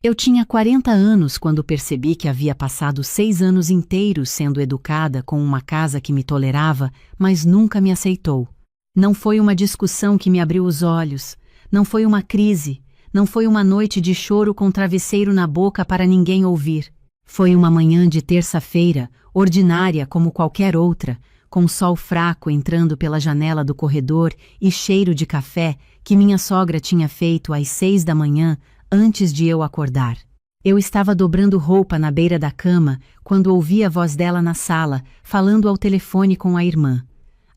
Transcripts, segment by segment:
Eu tinha 40 anos quando percebi que havia passado 6 anos inteiros sendo educada com uma casa que me tolerava, mas nunca me aceitou. Não foi uma discussão que me abriu os olhos, não foi uma crise, não foi uma noite de choro com travesseiro na boca para ninguém ouvir. Foi uma manhã de terça-feira, ordinária como qualquer outra, com sol fraco entrando pela janela do corredor e cheiro de café que minha sogra tinha feito às 6 da manhã, antes de eu acordar. Eu estava dobrando roupa na beira da cama quando ouvi a voz dela na sala, falando ao telefone com a irmã.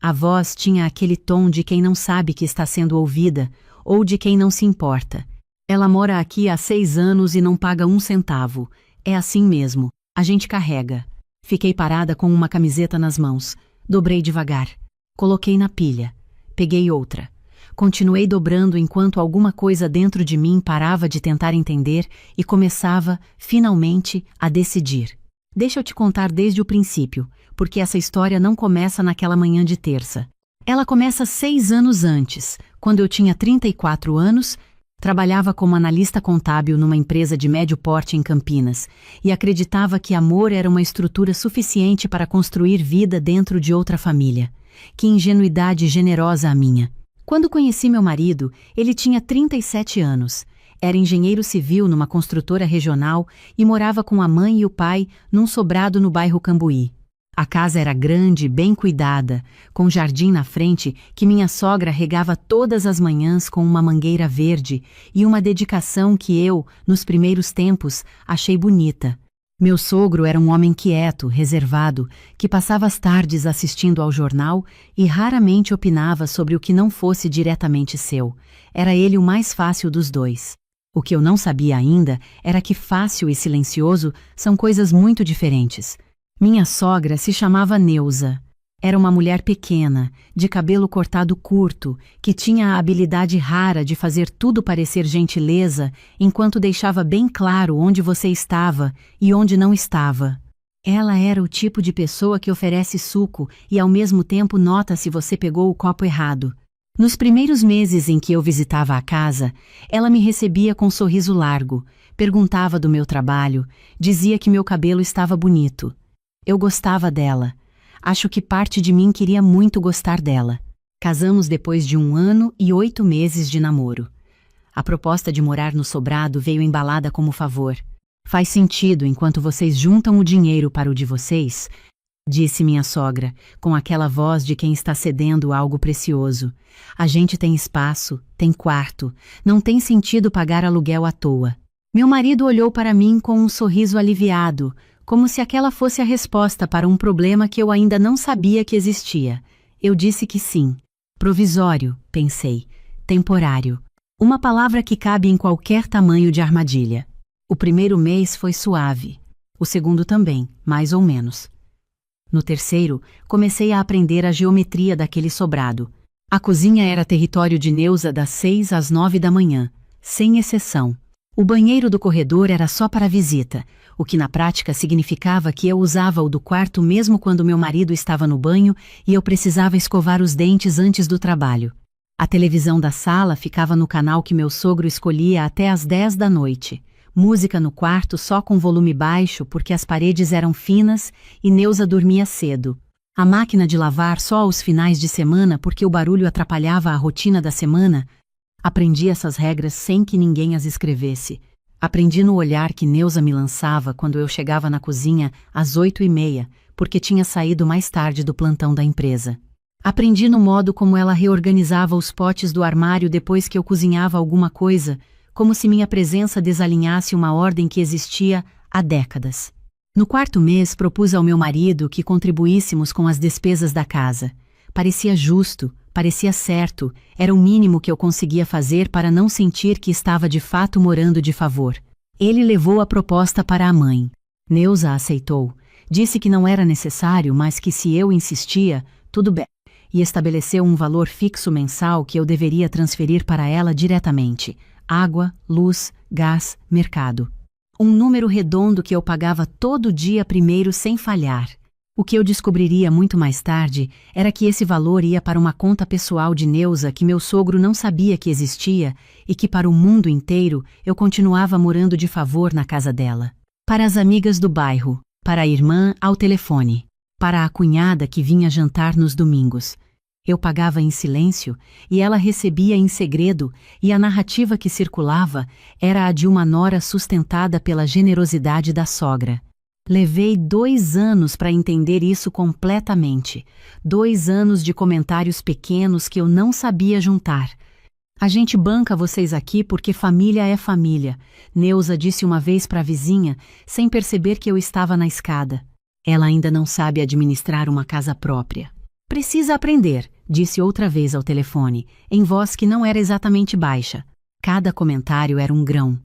A voz tinha aquele tom de quem não sabe que está sendo ouvida, ou de quem não se importa. Ela mora aqui há 6 anos e não paga 1 centavo. É assim mesmo, a gente carrega. Fiquei parada com uma camiseta nas mãos. Dobrei devagar. Coloquei na pilha. Peguei outra. Continuei dobrando enquanto alguma coisa dentro de mim parava de tentar entender e começava, finalmente, a decidir. Deixa eu te contar desde o princípio, porque essa história não começa naquela manhã de terça. Ela começa 6 anos antes, quando eu tinha 34 anos, trabalhava como analista contábil numa empresa de médio porte em Campinas e acreditava que amor era uma estrutura suficiente para construir vida dentro de outra família. Que ingenuidade generosa a minha! Quando conheci meu marido, ele tinha 37 anos. Era engenheiro civil numa construtora regional e morava com a mãe e o pai num sobrado no bairro Cambuí. A casa era grande, bem cuidada, com jardim na frente que minha sogra regava todas as manhãs com uma mangueira verde e uma dedicação que eu, nos primeiros tempos, achei bonita. Meu sogro era um homem quieto, reservado, que passava as tardes assistindo ao jornal e raramente opinava sobre o que não fosse diretamente seu. Era ele o mais fácil dos dois. O que eu não sabia ainda era que fácil e silencioso são coisas muito diferentes. Minha sogra se chamava Neuza. Era uma mulher pequena, de cabelo cortado curto, que tinha a habilidade rara de fazer tudo parecer gentileza, enquanto deixava bem claro onde você estava e onde não estava. Ela era o tipo de pessoa que oferece suco e ao mesmo tempo nota se você pegou o copo errado. Nos primeiros meses em que eu visitava a casa, ela me recebia com um sorriso largo, perguntava do meu trabalho, dizia que meu cabelo estava bonito. Eu gostava dela. Acho que parte de mim queria muito gostar dela. Casamos depois de 1 ano e 8 meses de namoro. A proposta de morar no sobrado veio embalada como favor. Faz sentido enquanto vocês juntam o dinheiro para o de vocês, disse minha sogra, com aquela voz de quem está cedendo algo precioso. A gente tem espaço, tem quarto, não tem sentido pagar aluguel à toa. Meu marido olhou para mim com um sorriso aliviado, como se aquela fosse a resposta para um problema que eu ainda não sabia que existia. Eu disse que sim. Provisório, pensei. Temporário. Uma palavra que cabe em qualquer tamanho de armadilha. O primeiro mês foi suave. O segundo também, mais ou menos. No terceiro, comecei a aprender a geometria daquele sobrado. A cozinha era território de Neuza das 6 às 9 da manhã, sem exceção. O banheiro do corredor era só para visita, o que na prática significava que eu usava o do quarto mesmo quando meu marido estava no banho e eu precisava escovar os dentes antes do trabalho. A televisão da sala ficava no canal que meu sogro escolhia até às 10 da noite. Música no quarto só com volume baixo porque as paredes eram finas e Neuza dormia cedo. A máquina de lavar só aos finais de semana porque o barulho atrapalhava a rotina da semana. Aprendi essas regras sem que ninguém as escrevesse. Aprendi no olhar que Neuza me lançava quando eu chegava na cozinha às 8h30, porque tinha saído mais tarde do plantão da empresa. Aprendi no modo como ela reorganizava os potes do armário depois que eu cozinhava alguma coisa, como se minha presença desalinhasse uma ordem que existia há décadas. No 4º mês, propus ao meu marido que contribuíssemos com as despesas da casa. Parecia justo, parecia certo, era o mínimo que eu conseguia fazer para não sentir que estava de fato morando de favor. Ele levou a proposta para a mãe. Neuza aceitou. Disse que não era necessário, mas que se eu insistia, tudo bem. E estabeleceu um valor fixo mensal que eu deveria transferir para ela diretamente. Água, luz, gás, mercado. Um número redondo que eu pagava todo dia primeiro sem falhar. O que eu descobriria muito mais tarde era que esse valor ia para uma conta pessoal de Neuza que meu sogro não sabia que existia e que para o mundo inteiro eu continuava morando de favor na casa dela. Para as amigas do bairro, para a irmã ao telefone, para a cunhada que vinha jantar nos domingos. Eu pagava em silêncio e ela recebia em segredo, e a narrativa que circulava era a de uma nora sustentada pela generosidade da sogra. Levei 2 anos para entender isso completamente. 2 anos de comentários pequenos que eu não sabia juntar. A gente banca vocês aqui porque família é família, Neuza disse uma vez para a vizinha, sem perceber que eu estava na escada. Ela ainda não sabe administrar uma casa própria. Precisa aprender, disse outra vez ao telefone, em voz que não era exatamente baixa. Cada comentário era um grão.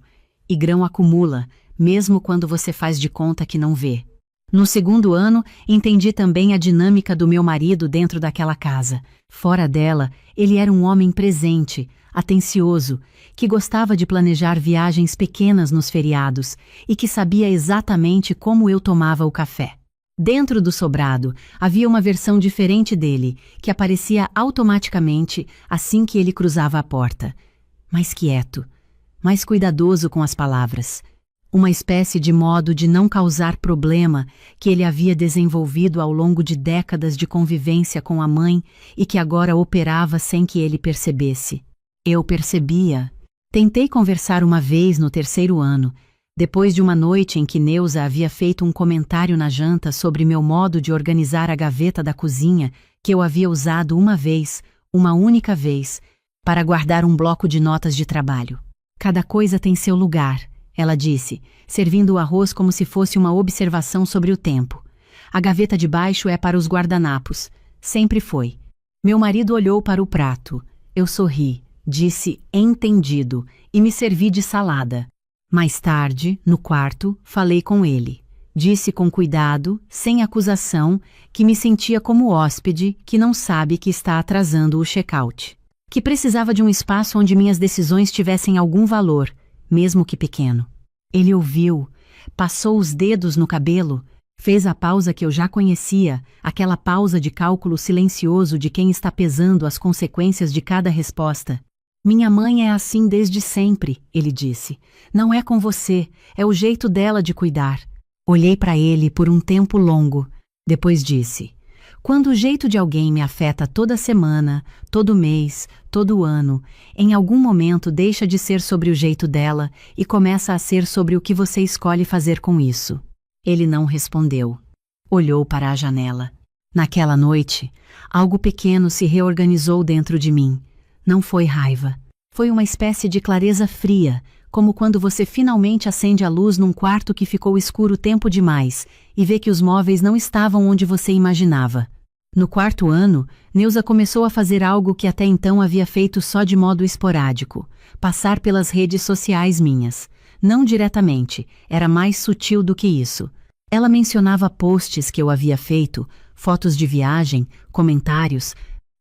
E grão acumula, mesmo quando você faz de conta que não vê. No 2º ano, entendi também a dinâmica do meu marido dentro daquela casa. Fora dela, ele era um homem presente, atencioso, que gostava de planejar viagens pequenas nos feriados e que sabia exatamente como eu tomava o café. Dentro do sobrado, havia uma versão diferente dele, que aparecia automaticamente assim que ele cruzava a porta. Mais quieto, mais cuidadoso com as palavras. Uma espécie de modo de não causar problema que ele havia desenvolvido ao longo de décadas de convivência com a mãe e que agora operava sem que ele percebesse. Eu percebia. Tentei conversar uma vez no 3º ano, depois de uma noite em que Neuza havia feito um comentário na janta sobre meu modo de organizar a gaveta da cozinha que eu havia usado uma única vez, para guardar um bloco de notas de trabalho. Cada coisa tem seu lugar, ela disse, servindo o arroz como se fosse uma observação sobre o tempo. A gaveta de baixo é para os guardanapos. Sempre foi. Meu marido olhou para o prato. Eu sorri, disse entendido e me servi de salada. Mais tarde, no quarto, falei com ele. Disse com cuidado, sem acusação, que me sentia como hóspede que não sabe que está atrasando o check-out. Que precisava de um espaço onde minhas decisões tivessem algum valor, mesmo que pequeno. Ele ouviu, passou os dedos no cabelo, fez a pausa que eu já conhecia, aquela pausa de cálculo silencioso de quem está pesando as consequências de cada resposta. Minha mãe é assim desde sempre, ele disse. Não é com você, é o jeito dela de cuidar. Olhei para ele por um tempo longo. Depois disse: quando o jeito de alguém me afeta toda semana, todo mês, todo ano, em algum momento deixa de ser sobre o jeito dela e começa a ser sobre o que você escolhe fazer com isso. Ele não respondeu. Olhou para a janela. Naquela noite, algo pequeno se reorganizou dentro de mim. Não foi raiva. Foi uma espécie de clareza fria, como quando você finalmente acende a luz num quarto que ficou escuro tempo demais e vê que os móveis não estavam onde você imaginava. No 4º ano, Neuza começou a fazer algo que até então havia feito só de modo esporádico, passar pelas redes sociais minhas. Não diretamente, era mais sutil do que isso. Ela mencionava posts que eu havia feito, fotos de viagem, comentários.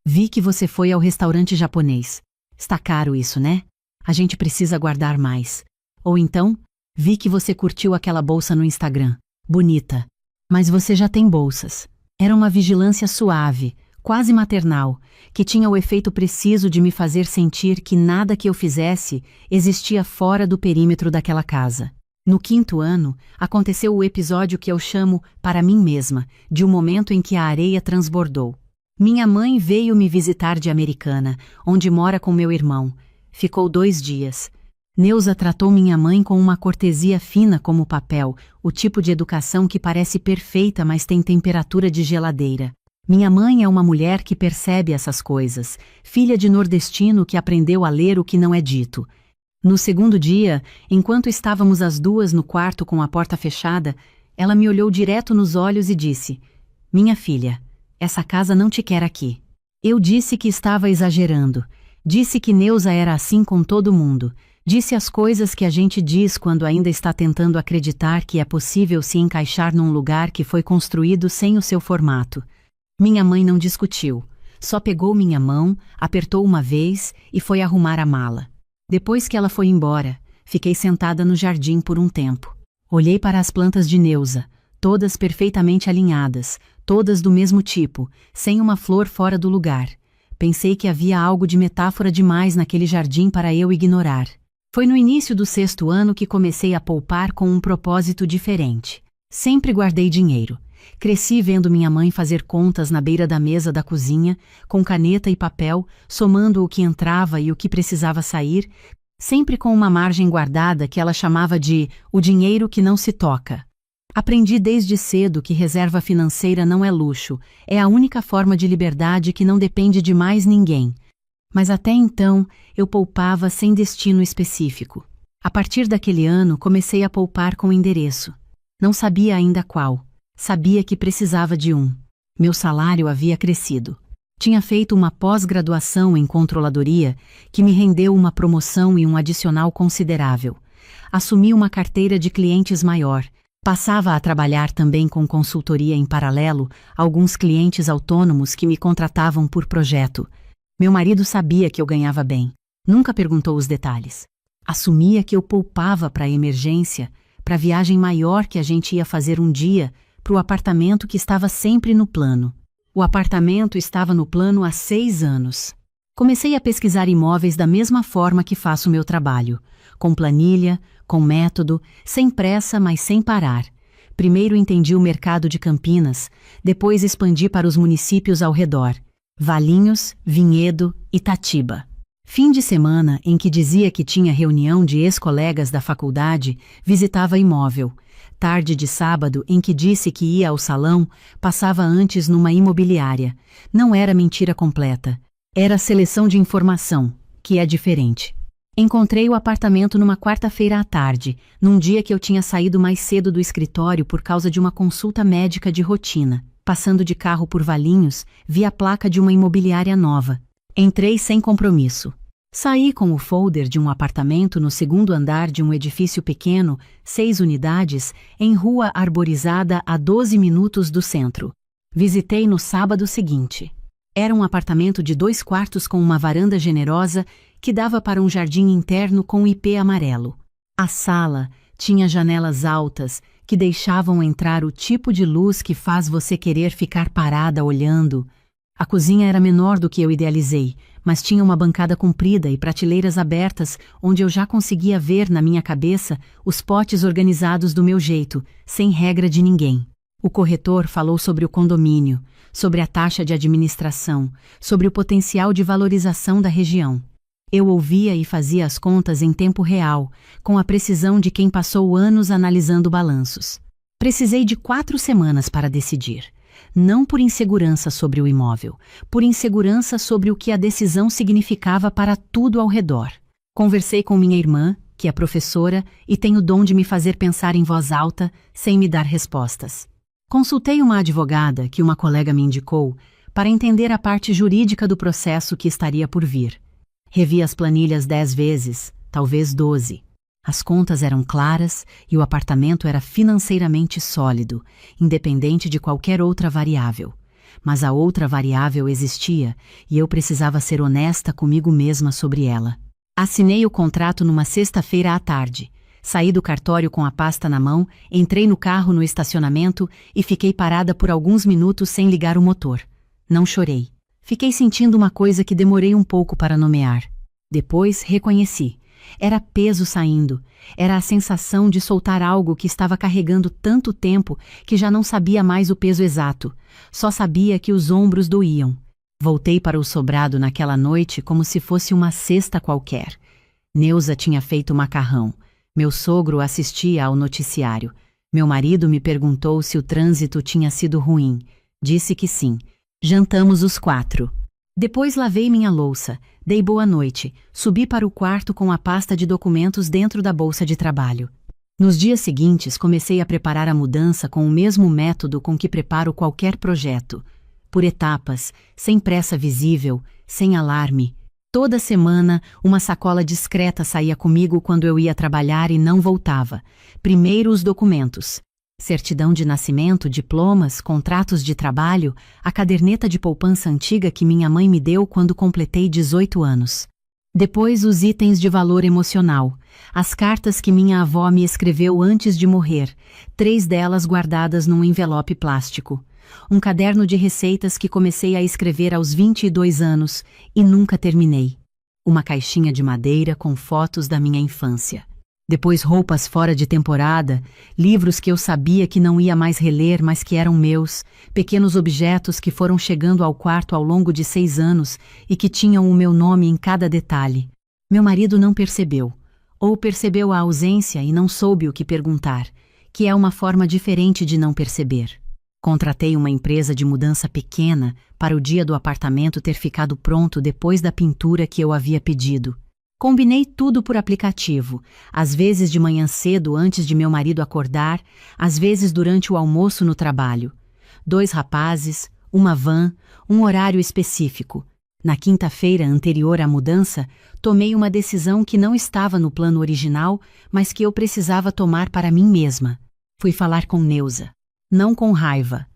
Vi que você foi ao restaurante japonês. Está caro isso, né? A gente precisa guardar mais. Ou então, vi que você curtiu aquela bolsa no Instagram. Bonita. Mas você já tem bolsas. Era uma vigilância suave, quase maternal, que tinha o efeito preciso de me fazer sentir que nada que eu fizesse existia fora do perímetro daquela casa. No 5º ano, aconteceu o episódio que eu chamo, para mim mesma, de um momento em que a areia transbordou. Minha mãe veio me visitar de Americana, onde mora com meu irmão. Ficou 2 dias. Neuza tratou minha mãe com uma cortesia fina como papel, o tipo de educação que parece perfeita, mas tem temperatura de geladeira. Minha mãe é uma mulher que percebe essas coisas, filha de nordestino que aprendeu a ler o que não é dito. No 2º dia, enquanto estávamos as duas no quarto com a porta fechada, ela me olhou direto nos olhos e disse: minha filha, essa casa não te quer aqui. Eu disse que estava exagerando. Disse que Neuza era assim com todo mundo. Disse as coisas que a gente diz quando ainda está tentando acreditar que é possível se encaixar num lugar que foi construído sem o seu formato. Minha mãe não discutiu. Só pegou minha mão, apertou uma vez e foi arrumar a mala. Depois que ela foi embora, fiquei sentada no jardim por um tempo. Olhei para as plantas de Neuza, todas perfeitamente alinhadas, todas do mesmo tipo, sem uma flor fora do lugar. Pensei que havia algo de metáfora demais naquele jardim para eu ignorar. Foi no início do 6º ano que comecei a poupar com um propósito diferente. Sempre guardei dinheiro. Cresci vendo minha mãe fazer contas na beira da mesa da cozinha, com caneta e papel, somando o que entrava e o que precisava sair, sempre com uma margem guardada que ela chamava de o dinheiro que não se toca. Aprendi desde cedo que reserva financeira não é luxo, é a única forma de liberdade que não depende de mais ninguém. Mas até então, eu poupava sem destino específico. A partir daquele ano, comecei a poupar com endereço. Não sabia ainda qual. Sabia que precisava de um. Meu salário havia crescido. Tinha feito uma pós-graduação em controladoria que me rendeu uma promoção e um adicional considerável. Assumi uma carteira de clientes maior. Passava a trabalhar também com consultoria em paralelo, alguns clientes autônomos que me contratavam por projeto. Meu marido sabia que eu ganhava bem. Nunca perguntou os detalhes. Assumia que eu poupava para a emergência, para a viagem maior que a gente ia fazer um dia, para o apartamento que estava sempre no plano. O apartamento estava no plano há 6 anos. Comecei a pesquisar imóveis da mesma forma que faço meu trabalho, com planilha, com método, sem pressa, mas sem parar. Primeiro entendi o mercado de Campinas, depois expandi para os municípios ao redor, Valinhos, Vinhedo, Itatiba. Fim de semana em que dizia que tinha reunião de ex-colegas da faculdade, visitava imóvel. Tarde de sábado em que disse que ia ao salão, passava antes numa imobiliária. Não era mentira completa. Era seleção de informação, que é diferente. Encontrei o apartamento numa quarta-feira à tarde, num dia que eu tinha saído mais cedo do escritório por causa de uma consulta médica de rotina. Passando de carro por Valinhos, vi a placa de uma imobiliária nova. Entrei sem compromisso. Saí com o folder de um apartamento no 2º andar de um edifício pequeno, 6 unidades, em rua arborizada a 12 minutos do centro. Visitei no sábado seguinte. Era um apartamento de 2 quartos com uma varanda generosa que dava para um jardim interno com IP amarelo. A sala tinha janelas altas que deixavam entrar o tipo de luz que faz você querer ficar parada olhando. A cozinha era menor do que eu idealizei, mas tinha uma bancada comprida e prateleiras abertas onde eu já conseguia ver na minha cabeça os potes organizados do meu jeito, sem regra de ninguém. O corretor falou sobre o condomínio, sobre a taxa de administração, sobre o potencial de valorização da região. Eu ouvia e fazia as contas em tempo real, com a precisão de quem passou anos analisando balanços. Precisei de 4 semanas para decidir. Não por insegurança sobre o imóvel, por insegurança sobre o que a decisão significava para tudo ao redor. Conversei com minha irmã, que é professora e tem o dom de me fazer pensar em voz alta, sem me dar respostas. Consultei uma advogada que uma colega me indicou para entender a parte jurídica do processo que estaria por vir. Revi as planilhas 10 vezes, talvez 12. As contas eram claras e o apartamento era financeiramente sólido, independente de qualquer outra variável. Mas a outra variável existia e eu precisava ser honesta comigo mesma sobre ela. Assinei o contrato numa sexta-feira à tarde. Saí do cartório com a pasta na mão, entrei no carro no estacionamento e fiquei parada por alguns minutos sem ligar o motor. Não chorei. Fiquei sentindo uma coisa que demorei um pouco para nomear. Depois reconheci. Era peso saindo. Era a sensação de soltar algo que estava carregando tanto tempo que já não sabia mais o peso exato. Só sabia que os ombros doíam. Voltei para o sobrado naquela noite como se fosse uma sexta qualquer. Neuza tinha feito macarrão. Meu sogro assistia ao noticiário. Meu marido me perguntou se o trânsito tinha sido ruim. Disse que sim. Jantamos os 4. Depois lavei minha louça, dei boa noite, subi para o quarto com a pasta de documentos dentro da bolsa de trabalho. Nos dias seguintes comecei a preparar a mudança com o mesmo método com que preparo qualquer projeto. Por etapas, sem pressa visível, sem alarme. Toda semana, uma sacola discreta saía comigo quando eu ia trabalhar e não voltava. Primeiro os documentos. Certidão de nascimento, diplomas, contratos de trabalho, a caderneta de poupança antiga que minha mãe me deu quando completei 18 anos. Depois os itens de valor emocional, as cartas que minha avó me escreveu antes de morrer, 3 delas guardadas num envelope plástico. Um caderno de receitas que comecei a escrever aos 22 anos e nunca terminei. Uma caixinha de madeira com fotos da minha infância. Depois roupas fora de temporada, livros que eu sabia que não ia mais reler, mas que eram meus, pequenos objetos que foram chegando ao quarto ao longo de 6 anos e que tinham o meu nome em cada detalhe. Meu marido não percebeu, ou percebeu a ausência e não soube o que perguntar, que é uma forma diferente de não perceber. Contratei uma empresa de mudança pequena para o dia do apartamento ter ficado pronto depois da pintura que eu havia pedido. Combinei tudo por aplicativo, às vezes de manhã cedo antes de meu marido acordar, às vezes durante o almoço no trabalho. 2 rapazes, uma van, um horário específico. Na quinta-feira anterior à mudança, tomei uma decisão que não estava no plano original, mas que eu precisava tomar para mim mesma. Fui falar com Neuza. Não com raiva,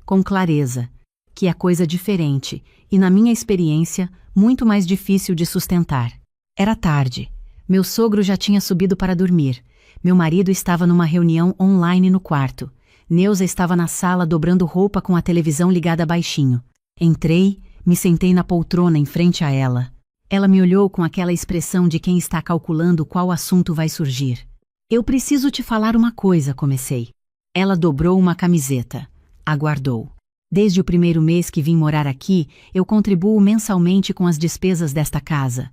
com clareza, que é coisa diferente e, na minha experiência, muito mais difícil de sustentar. Era tarde. Meu sogro já tinha subido para dormir. Meu marido estava numa reunião online no quarto. Neuza estava na sala dobrando roupa com a televisão ligada baixinho. Entrei, me sentei na poltrona em frente a ela. Ela me olhou com aquela expressão de quem está calculando qual assunto vai surgir. Eu preciso te falar uma coisa, comecei. Ela dobrou uma camiseta. Aguardou. Desde o primeiro mês que vim morar aqui, eu contribuo mensalmente com as despesas desta casa.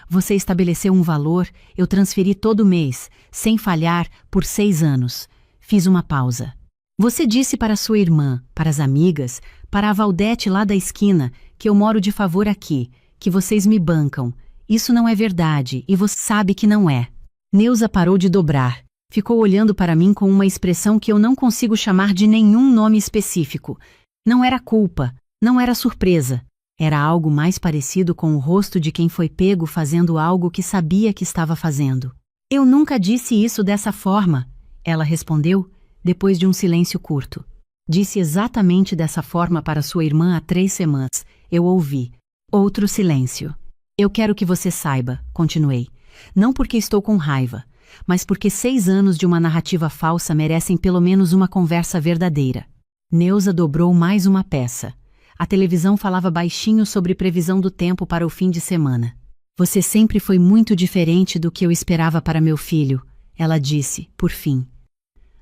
Você estabeleceu um valor, eu transferi todo mês, sem falhar, por 6 anos. Fiz uma pausa. Você disse para sua irmã, para as amigas, para a Valdete lá da esquina, que eu moro de favor aqui, que vocês me bancam. Isso não é verdade, e você sabe que não é. Neuza parou de dobrar. Ficou olhando para mim com uma expressão que eu não consigo chamar de nenhum nome específico. Não era culpa, não era surpresa. Era algo mais parecido com o rosto de quem foi pego fazendo algo que sabia que estava fazendo. Eu nunca disse isso dessa forma, ela respondeu, depois de um silêncio curto. Disse exatamente dessa forma para sua irmã há 3 semanas. Eu ouvi. Outro silêncio. Eu quero que você saiba, continuei. Não porque estou com raiva, mas porque 6 anos de uma narrativa falsa merecem pelo menos uma conversa verdadeira. Neuza dobrou mais uma peça. A televisão falava baixinho sobre previsão do tempo para o fim de semana. Você sempre foi muito diferente do que eu esperava para meu filho, ela disse, por fim.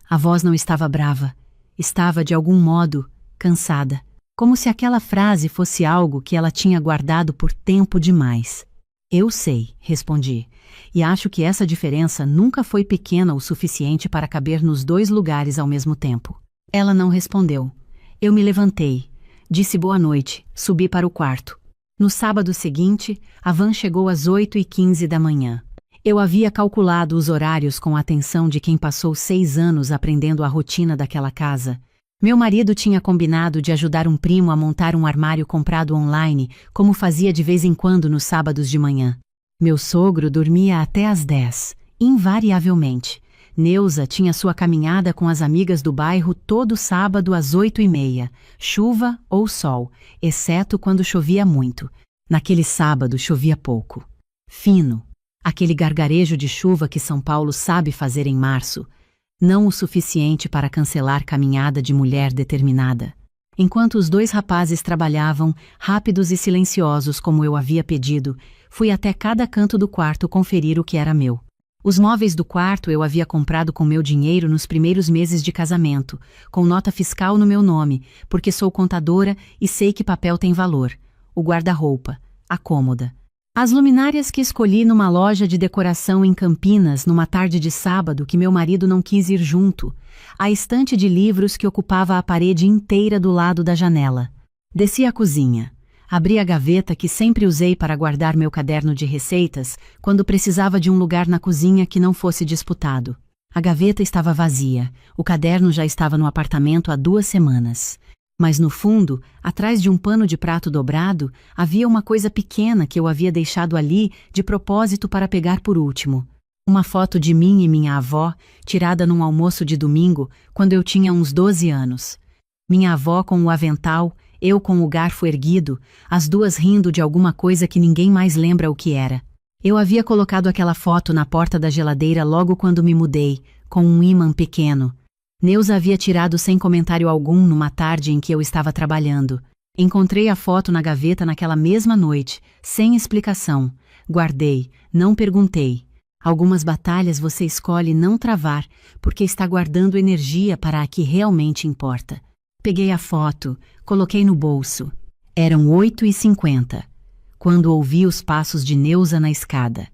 A voz não estava brava. Estava, de algum modo, cansada. Como se aquela frase fosse algo que ela tinha guardado por tempo demais. Eu sei, respondi, e acho que essa diferença nunca foi pequena o suficiente para caber nos 2 lugares ao mesmo tempo. Ela não respondeu. Eu me levantei, disse boa noite, subi para o quarto. No sábado seguinte, a van chegou às 8h15 da manhã. Eu havia calculado os horários com a atenção de quem passou 6 anos aprendendo a rotina daquela casa. Meu marido tinha combinado de ajudar um primo a montar um armário comprado online, como fazia de vez em quando nos sábados de manhã. Meu sogro dormia até às 10, invariavelmente. Neuza tinha sua caminhada com as amigas do bairro todo sábado às 8h30, chuva ou sol, exceto quando chovia muito. Naquele sábado chovia pouco. Fino. Aquele gargarejo de chuva que São Paulo sabe fazer em março. Não o suficiente para cancelar caminhada de mulher determinada. Enquanto os 2 rapazes trabalhavam, rápidos e silenciosos como eu havia pedido, fui até cada canto do quarto conferir o que era meu. Os móveis do quarto eu havia comprado com meu dinheiro nos primeiros meses de casamento, com nota fiscal no meu nome, porque sou contadora e sei que papel tem valor. O guarda-roupa, a cômoda. As luminárias que escolhi numa loja de decoração em Campinas numa tarde de sábado que meu marido não quis ir junto. A estante de livros que ocupava a parede inteira do lado da janela. Desci à cozinha. Abri a gaveta que sempre usei para guardar meu caderno de receitas quando precisava de um lugar na cozinha que não fosse disputado. A gaveta estava vazia. O caderno já estava no apartamento há 2 semanas. Mas no fundo, atrás de um pano de prato dobrado, havia uma coisa pequena que eu havia deixado ali de propósito para pegar por último. Uma foto de mim e minha avó, tirada num almoço de domingo, quando eu tinha uns 12 anos. Minha avó com o avental, eu com o garfo erguido, as duas rindo de alguma coisa que ninguém mais lembra o que era. Eu havia colocado aquela foto na porta da geladeira logo quando me mudei, com um ímã pequeno. Neuza havia tirado sem comentário algum numa tarde em que eu estava trabalhando. Encontrei a foto na gaveta naquela mesma noite, sem explicação. Guardei, não perguntei. Algumas batalhas você escolhe não travar, porque está guardando energia para a que realmente importa. Peguei a foto, coloquei no bolso. Eram 8h50, quando ouvi os passos de Neuza na escada.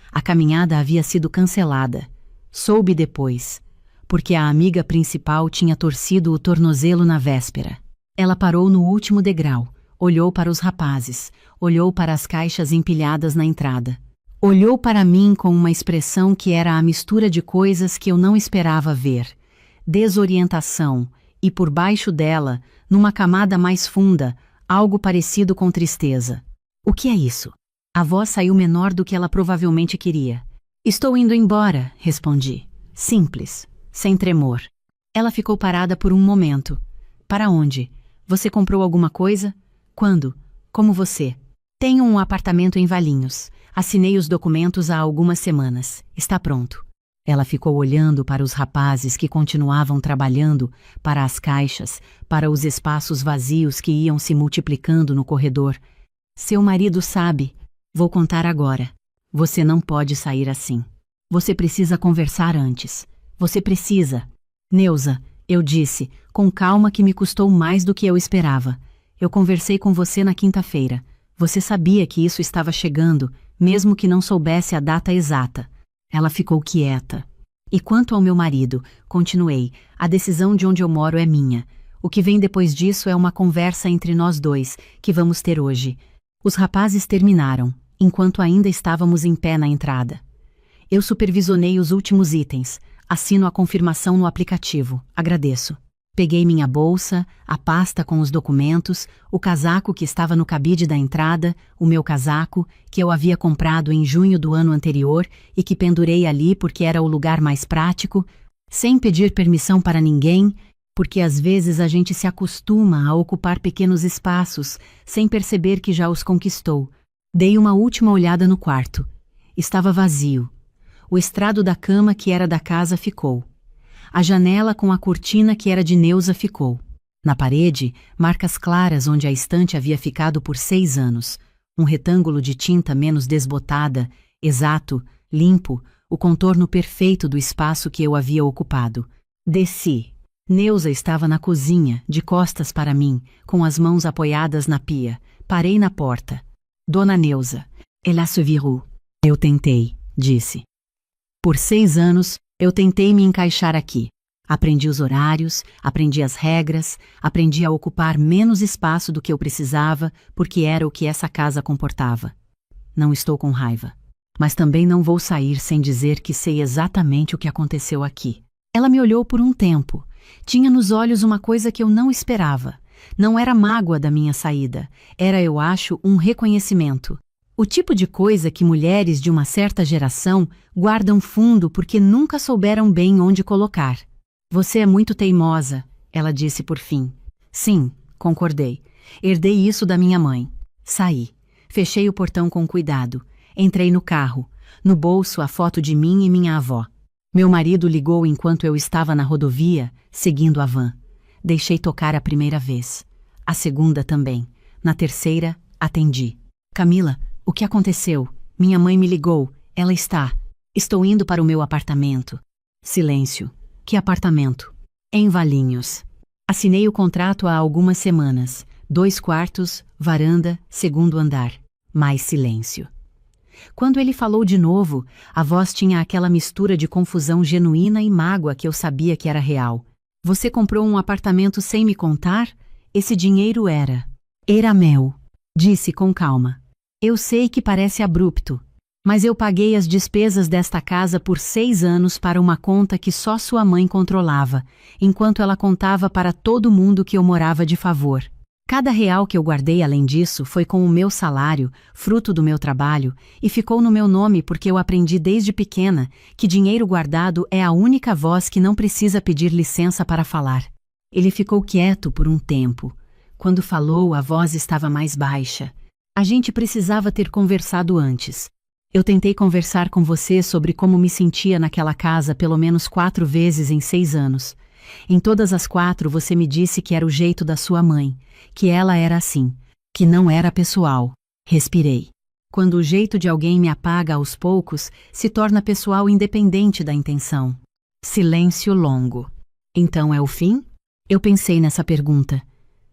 A caminhada havia sido cancelada. Soube depois, porque a amiga principal tinha torcido o tornozelo na véspera. Ela parou no último degrau, olhou para os rapazes, olhou para as caixas empilhadas na entrada. Olhou para mim com uma expressão que era a mistura de coisas que eu não esperava ver. Desorientação, e por baixo dela, numa camada mais funda, algo parecido com tristeza. O que é isso? A voz saiu menor do que ela provavelmente queria. Estou indo embora, respondi. Simples, sem tremor. Ela ficou parada por um momento. Para onde? Você comprou alguma coisa? Quando? Como você? Tenho um apartamento em Valinhos. Assinei os documentos há algumas semanas. Está pronto. Ela ficou olhando para os rapazes que continuavam trabalhando, para as caixas, para os espaços vazios que iam se multiplicando no corredor. Seu marido sabe. Vou contar agora. Você não pode sair assim. Você precisa conversar antes. Você precisa. Neuza, eu disse, com calma que me custou mais do que eu esperava. Eu conversei com você na quinta-feira. Você sabia que isso estava chegando, mesmo que não soubesse a data exata. Ela ficou quieta. E quanto ao meu marido, continuei, a decisão de onde eu moro é minha. O que vem depois disso é uma conversa entre nós dois, que vamos ter hoje. Os rapazes terminaram, enquanto ainda estávamos em pé na entrada. Eu supervisionei os últimos itens. Assino a confirmação no aplicativo. Agradeço. Peguei minha bolsa, a pasta com os documentos, o casaco que estava no cabide da entrada, o meu casaco, que eu havia comprado em junho do ano anterior e que pendurei ali porque era o lugar mais prático, sem pedir permissão para ninguém, porque às vezes a gente se acostuma a ocupar pequenos espaços sem perceber que já os conquistou. Dei uma última olhada no quarto. Estava vazio. O estrado da cama que era da casa ficou. A janela com a cortina que era de Neuza ficou. Na parede, marcas claras onde a estante havia ficado por 6 anos. Um retângulo de tinta menos desbotada, exato, limpo, o contorno perfeito do espaço que eu havia ocupado. Desci. Neuza estava na cozinha, de costas para mim, com as mãos apoiadas na pia. Parei na porta. Dona Neuza. Ela se virou. Eu tentei, disse. Por 6 anos, eu tentei me encaixar aqui. Aprendi os horários, aprendi as regras, aprendi a ocupar menos espaço do que eu precisava, porque era o que essa casa comportava. Não estou com raiva. Mas também não vou sair sem dizer que sei exatamente o que aconteceu aqui. Ela me olhou por um tempo. Tinha nos olhos uma coisa que eu não esperava. Não era mágoa da minha saída. Era, eu acho, um reconhecimento. O tipo de coisa que mulheres de uma certa geração guardam fundo porque nunca souberam bem onde colocar. Você é muito teimosa, ela disse por fim. Sim, concordei. Herdei isso da minha mãe. Saí. Fechei o portão com cuidado. Entrei no carro. No bolso a foto de mim e minha avó. Meu marido ligou enquanto eu estava na rodovia, seguindo a van. Deixei tocar a primeira vez. A segunda também. Na terceira, atendi. Camila, o que aconteceu? Minha mãe me ligou. Ela está. Estou indo para o meu apartamento. Silêncio. Que apartamento? Em Valinhos. Assinei o contrato há algumas semanas. 2 quartos, varanda, 2º andar. Mais silêncio. Quando ele falou de novo, a voz tinha aquela mistura de confusão genuína e mágoa que eu sabia que era real. Você comprou um apartamento sem me contar? Esse dinheiro era meu, disse com calma. Eu sei que parece abrupto, mas eu paguei as despesas desta casa por 6 anos para uma conta que só sua mãe controlava, enquanto ela contava para todo mundo que eu morava de favor. Cada real que eu guardei além disso foi com o meu salário, fruto do meu trabalho, e ficou no meu nome porque eu aprendi desde pequena que dinheiro guardado é a única voz que não precisa pedir licença para falar. Ele ficou quieto por um tempo. Quando falou, a voz estava mais baixa. A gente precisava ter conversado antes. Eu tentei conversar com você sobre como me sentia naquela casa pelo menos 4 vezes em 6 anos. Em todas as 4 você me disse que era o jeito da sua mãe, que ela era assim, que não era pessoal. Respirei. Quando o jeito de alguém me apaga aos poucos, se torna pessoal independente da intenção. Silêncio longo. Então é o fim? Eu pensei nessa pergunta.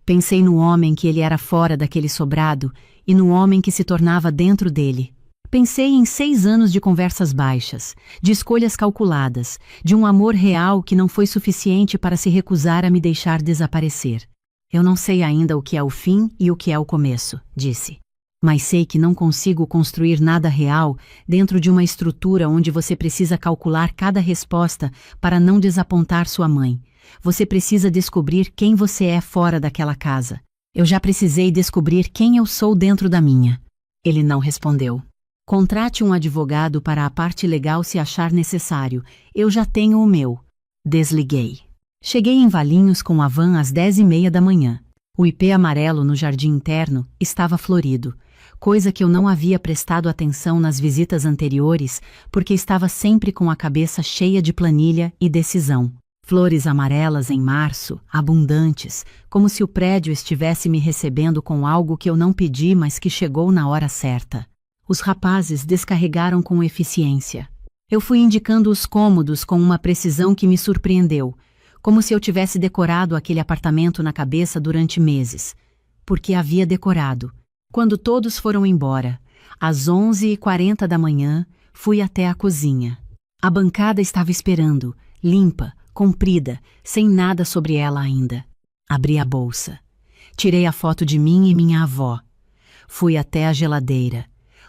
Pensei no homem que ele era fora daquele sobrado e no homem que se tornava dentro dele. Pensei em 6 anos de conversas baixas, de escolhas calculadas, de um amor real que não foi suficiente para se recusar a me deixar desaparecer. Eu não sei ainda o que é o fim e o que é o começo, disse. Mas sei que não consigo construir nada real dentro de uma estrutura onde você precisa calcular cada resposta para não desapontar sua mãe. Você precisa descobrir quem você é fora daquela casa. Eu já precisei descobrir quem eu sou dentro da minha. Ele não respondeu. Contrate um advogado para a parte legal se achar necessário. Eu já tenho o meu. Desliguei. Cheguei em Valinhos com a van às 10h30 da manhã. O ipê amarelo no jardim interno estava florido, coisa que eu não havia prestado atenção nas visitas anteriores, porque estava sempre com a cabeça cheia de planilha e decisão. Flores amarelas em março, abundantes, como se o prédio estivesse me recebendo com algo que eu não pedi, mas que chegou na hora certa. Os rapazes descarregaram com eficiência. Eu fui indicando os cômodos com uma precisão que me surpreendeu, como se eu tivesse decorado aquele apartamento na cabeça durante meses. Porque havia decorado. Quando todos foram embora, às 11h40 da manhã, fui até a cozinha. A bancada estava esperando, limpa, comprida, sem nada sobre ela ainda. Abri a bolsa. Tirei a foto de mim e minha avó. Fui até a geladeira.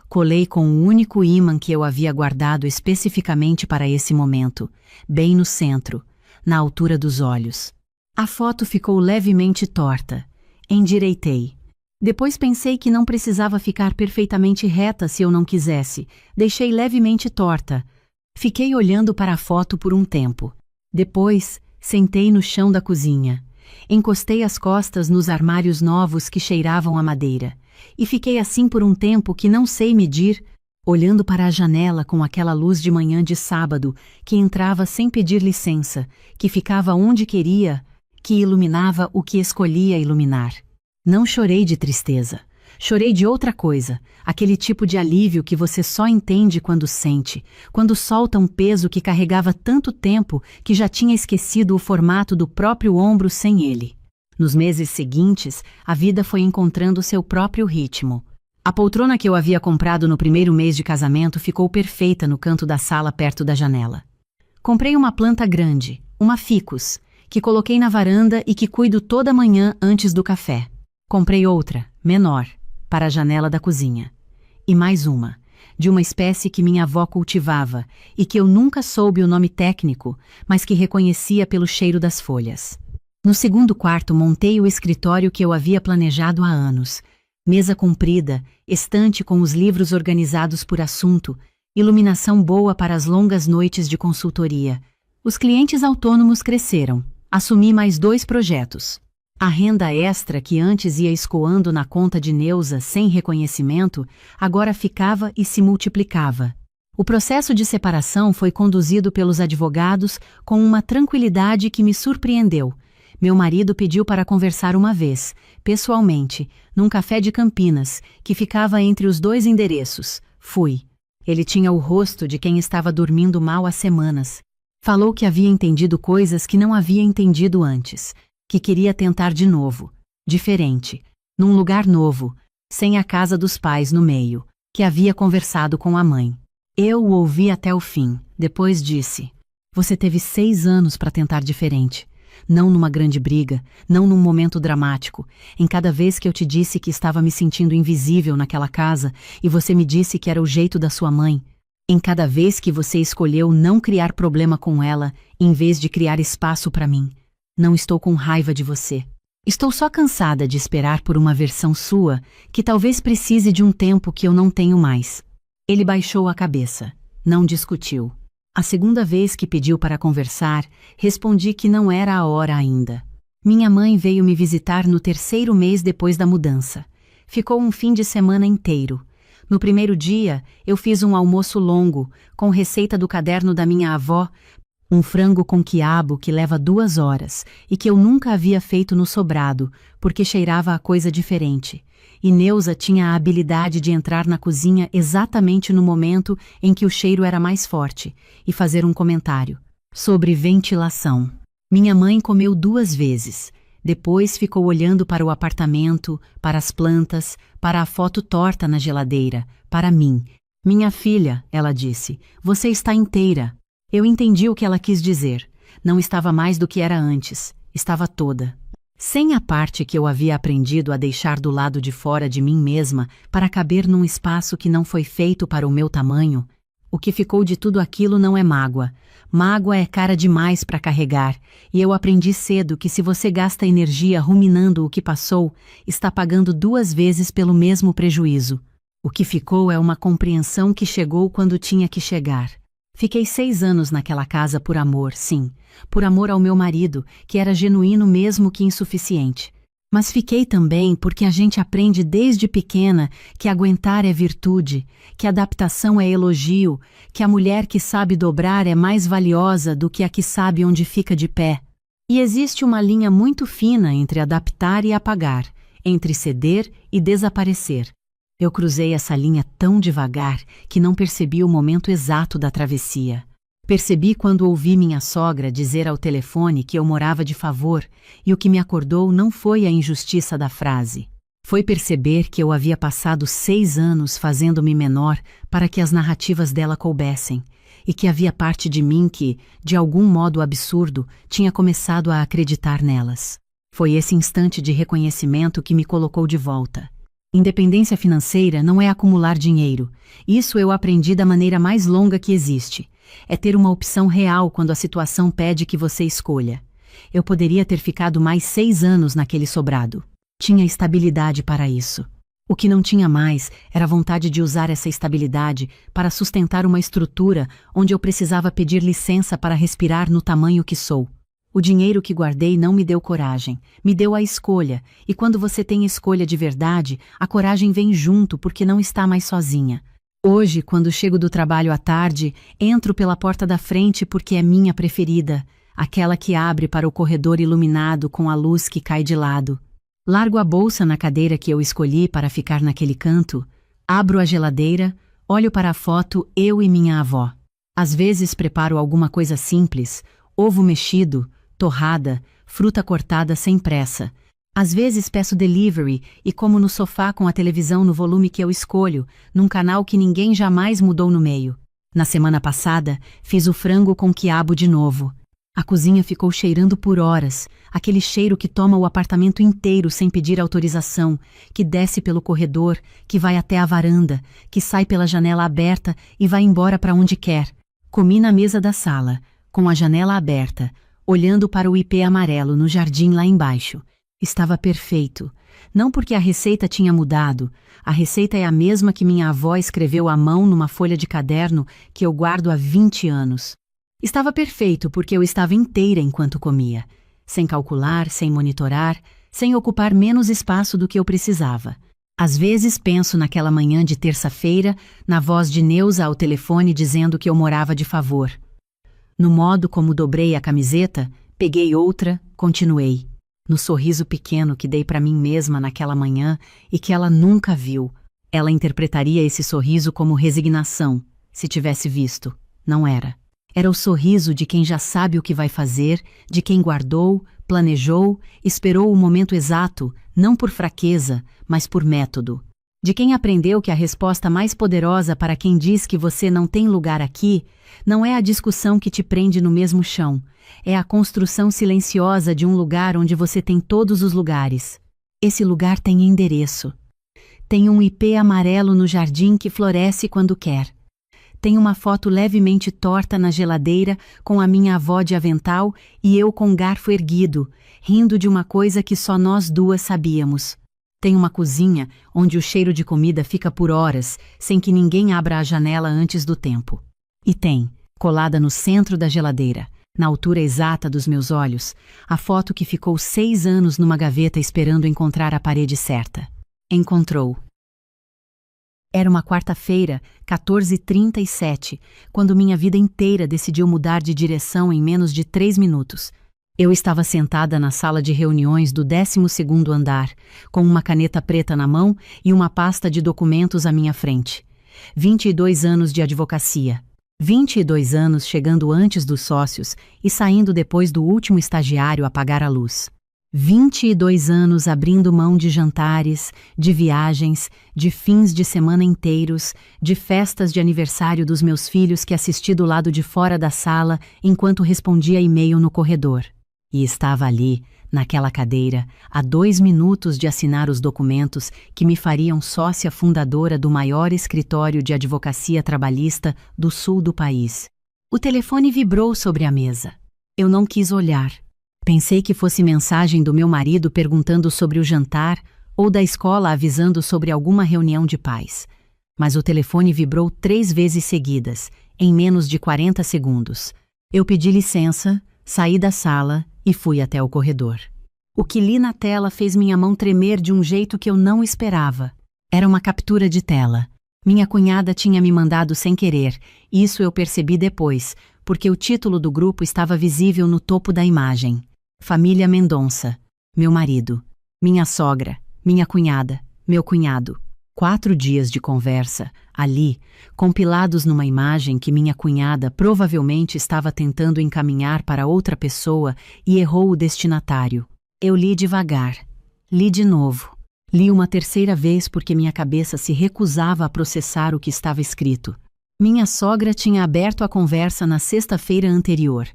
Colei com o único ímã que eu havia guardado especificamente para esse momento, bem no centro, na altura dos olhos. A foto ficou levemente torta. Endireitei. Depois pensei que não precisava ficar perfeitamente reta se eu não quisesse. Deixei levemente torta. Fiquei olhando para a foto por um tempo. Depois, sentei no chão da cozinha. Encostei as costas nos armários novos que cheiravam a madeira. E fiquei assim por um tempo que não sei medir, olhando para a janela com aquela luz de manhã de sábado que entrava sem pedir licença, que ficava onde queria, que iluminava o que escolhia iluminar. Não chorei de tristeza. Chorei de outra coisa, aquele tipo de alívio que você só entende quando sente, quando solta um peso que carregava tanto tempo que já tinha esquecido o formato do próprio ombro sem ele. Nos meses seguintes, a vida foi encontrando seu próprio ritmo. A poltrona que eu havia comprado no primeiro mês de casamento ficou perfeita no canto da sala perto da janela. Comprei uma planta grande, uma ficus, que coloquei na varanda e que cuido toda manhã antes do café. Comprei outra, menor, para a janela da cozinha. E mais uma, de uma espécie que minha avó cultivava e que eu nunca soube o nome técnico, mas que reconhecia pelo cheiro das folhas. No segundo quarto montei o escritório que eu havia planejado há anos. Mesa comprida, estante com os livros organizados por assunto, iluminação boa para as longas noites de consultoria. Os clientes autônomos cresceram. Assumi mais 2 projetos. A renda extra que antes ia escoando na conta de Neuza sem reconhecimento, agora ficava e se multiplicava. O processo de separação foi conduzido pelos advogados com uma tranquilidade que me surpreendeu. Meu marido pediu para conversar uma vez, pessoalmente, num café de Campinas, que ficava entre os 2 endereços. Fui. Ele tinha o rosto de quem estava dormindo mal há semanas. Falou que havia entendido coisas que não havia entendido antes, que queria tentar de novo, diferente, num lugar novo, sem a casa dos pais no meio, que havia conversado com a mãe. Eu o ouvi até o fim, depois disse: "Você teve 6 anos para tentar diferente. Não numa grande briga, não num momento dramático. Em cada vez que eu te disse que estava me sentindo invisível naquela casa e você me disse que era o jeito da sua mãe. Em cada vez que você escolheu não criar problema com ela, em vez de criar espaço para mim. Não estou com raiva de você. Estou só cansada de esperar por uma versão sua que talvez precise de um tempo que eu não tenho mais." Ele baixou a cabeça. Não discutiu. A segunda vez que pediu para conversar, respondi que não era a hora ainda. Minha mãe veio me visitar no 3º mês depois da mudança. Ficou um fim de semana inteiro. No primeiro dia, eu fiz um almoço longo, com receita do caderno da minha avó, Um frango com quiabo que leva 2 horas e que eu nunca havia feito no sobrado, porque cheirava a coisa diferente. E Neuza tinha a habilidade de entrar na cozinha exatamente no momento em que o cheiro era mais forte e fazer um comentário sobre ventilação. Minha mãe comeu 2 vezes. Depois ficou olhando para o apartamento, para as plantas, para a foto torta na geladeira, para mim. Minha filha, ela disse, você está inteira. Eu entendi o que ela quis dizer. Não estava mais do que era antes. Estava toda. Sem a parte que eu havia aprendido a deixar do lado de fora de mim mesma para caber num espaço que não foi feito para o meu tamanho, o que ficou de tudo aquilo não é mágoa. Mágoa é cara demais para carregar, e eu aprendi cedo que se você gasta energia ruminando o que passou, está pagando 2 vezes pelo mesmo prejuízo. O que ficou é uma compreensão que chegou quando tinha que chegar. Fiquei 6 anos naquela casa por amor, sim, por amor ao meu marido, que era genuíno mesmo que insuficiente. Mas fiquei também porque a gente aprende desde pequena que aguentar é virtude, que adaptação é elogio, que a mulher que sabe dobrar é mais valiosa do que a que sabe onde fica de pé. E existe uma linha muito fina entre adaptar e apagar, entre ceder e desaparecer. Eu cruzei essa linha tão devagar que não percebi o momento exato da travessia. Percebi quando ouvi minha sogra dizer ao telefone que eu morava de favor, e o que me acordou não foi a injustiça da frase. Foi perceber que eu havia passado 6 anos fazendo-me menor para que as narrativas dela coubessem, e que havia parte de mim que, de algum modo absurdo, tinha começado a acreditar nelas. Foi esse instante de reconhecimento que me colocou de volta. Independência financeira não é acumular dinheiro. Isso eu aprendi da maneira mais longa que existe. É ter uma opção real quando a situação pede que você escolha. Eu poderia ter ficado mais 6 anos naquele sobrado. Tinha estabilidade para isso. O que não tinha mais era a vontade de usar essa estabilidade para sustentar uma estrutura onde eu precisava pedir licença para respirar no tamanho que sou. O dinheiro que guardei não me deu coragem, me deu a escolha, e quando você tem escolha de verdade, a coragem vem junto porque não está mais sozinha. Hoje, quando chego do trabalho à tarde, entro pela porta da frente porque é minha preferida, aquela que abre para o corredor iluminado com a luz que cai de lado. Largo a bolsa na cadeira que eu escolhi para ficar naquele canto, abro a geladeira, olho para a foto eu e minha avó. Às vezes preparo alguma coisa simples, ovo mexido, torrada, fruta cortada sem pressa. Às vezes peço delivery e como no sofá com a televisão no volume que eu escolho, num canal que ninguém jamais mudou no meio. Na semana passada, fiz o frango com quiabo de novo. A cozinha ficou cheirando por horas, aquele cheiro que toma o apartamento inteiro sem pedir autorização, que desce pelo corredor, que vai até a varanda, que sai pela janela aberta e vai embora para onde quer. Comi na mesa da sala, com a janela aberta, olhando para o ipê amarelo no jardim lá embaixo. Estava perfeito. Não porque a receita tinha mudado. A receita é a mesma que minha avó escreveu à mão numa folha de caderno que eu guardo há 20 anos. Estava perfeito porque eu estava inteira enquanto comia. Sem calcular, sem monitorar, sem ocupar menos espaço do que eu precisava. Às vezes penso naquela manhã de terça-feira, na voz de Neuza ao telefone dizendo que eu morava de favor. No modo como dobrei a camiseta, peguei outra, continuei. No sorriso pequeno que dei para mim mesma naquela manhã e que ela nunca viu. Ela interpretaria esse sorriso como resignação, se tivesse visto. Não era. Era o sorriso de quem já sabe o que vai fazer, de quem guardou, planejou, esperou o momento exato, não por fraqueza, mas por método. De quem aprendeu que a resposta mais poderosa para quem diz que você não tem lugar aqui não é a discussão que te prende no mesmo chão, é a construção silenciosa de um lugar onde você tem todos os lugares. Esse lugar tem endereço. Tem um ipê amarelo no jardim que floresce quando quer. Tem uma foto levemente torta na geladeira com a minha avó de avental e eu com garfo erguido, rindo de uma coisa que só nós duas sabíamos. Tem uma cozinha onde o cheiro de comida fica por horas, sem que ninguém abra a janela antes do tempo. E tem, colada no centro da geladeira, na altura exata dos meus olhos, a foto que ficou 6 anos numa gaveta esperando encontrar a parede certa. Encontrou. Era uma quarta-feira, 14h37, quando minha vida inteira decidiu mudar de direção em menos de 3 minutos. Eu estava sentada na sala de reuniões do 12º andar, com uma caneta preta na mão e uma pasta de documentos à minha frente. 22 anos de advocacia. 22 anos chegando antes dos sócios e saindo depois do último estagiário a pagar a luz. 22 anos abrindo mão de jantares, de viagens, de fins de semana inteiros, de festas de aniversário dos meus filhos que assisti do lado de fora da sala enquanto respondia e-mail no corredor. E estava ali, naquela cadeira, a 2 minutos de assinar os documentos que me fariam sócia fundadora do maior escritório de advocacia trabalhista do sul do país. O telefone vibrou sobre a mesa. Eu não quis olhar. Pensei que fosse mensagem do meu marido perguntando sobre o jantar ou da escola avisando sobre alguma reunião de pais. Mas o telefone vibrou 3 vezes seguidas, em menos de 40 segundos. Eu pedi licença, saí da sala e fui até o corredor. O que li na tela fez minha mão tremer de um jeito que eu não esperava. Era uma captura de tela. Minha cunhada tinha me mandado sem querer, e isso eu percebi depois, porque o título do grupo estava visível no topo da imagem. Família Mendonça, meu marido, minha sogra, minha cunhada, meu cunhado. 4 dias de conversa, ali, compilados numa imagem que minha cunhada provavelmente estava tentando encaminhar para outra pessoa e errou o destinatário. Eu li devagar. Li de novo. Li uma terceira vez porque minha cabeça se recusava a processar o que estava escrito. Minha sogra tinha aberto a conversa na sexta-feira anterior.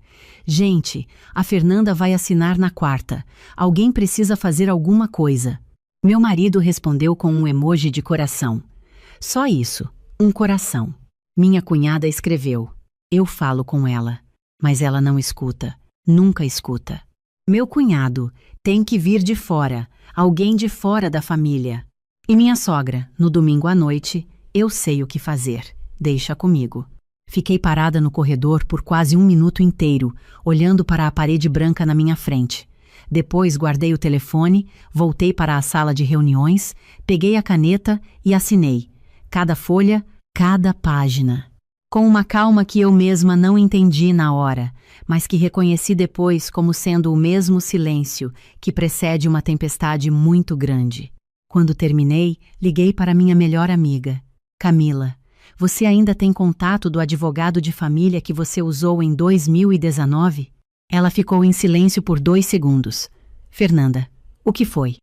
Gente, a Fernanda vai assinar na quarta. Alguém precisa fazer alguma coisa. Meu marido respondeu com um emoji de coração. Só isso, um coração. Minha cunhada escreveu. Eu falo com ela, mas ela não escuta, nunca escuta. Meu cunhado, tem que vir de fora, alguém de fora da família. E minha sogra, no domingo à noite, eu sei o que fazer, deixa comigo. Fiquei parada no corredor por quase 1 minuto inteiro, olhando para a parede branca na minha frente. Depois guardei o telefone, voltei para a sala de reuniões, peguei a caneta e assinei. Cada folha, cada página. Com uma calma que eu mesma não entendi na hora, mas que reconheci depois como sendo o mesmo silêncio que precede uma tempestade muito grande. Quando terminei, liguei para minha melhor amiga. Camila, você ainda tem contato do advogado de família que você usou em 2019? Ela ficou em silêncio por 2 segundos. Fernanda, o que foi?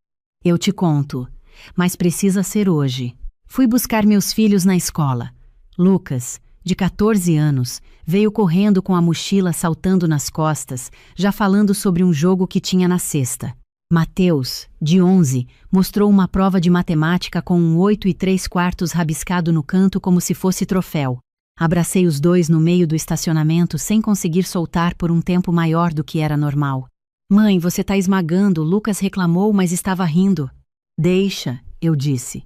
Eu te conto, mas precisa ser hoje. Fui buscar meus filhos na escola. Lucas, de 14 anos, veio correndo com a mochila saltando nas costas, já falando sobre um jogo que tinha na sexta. Mateus, de 11, mostrou uma prova de matemática com um 8 3/4 rabiscado no canto como se fosse troféu. Abracei os dois no meio do estacionamento sem conseguir soltar por um tempo maior do que era normal. Mãe, você tá esmagando, Lucas reclamou, mas estava rindo. Deixa, eu disse.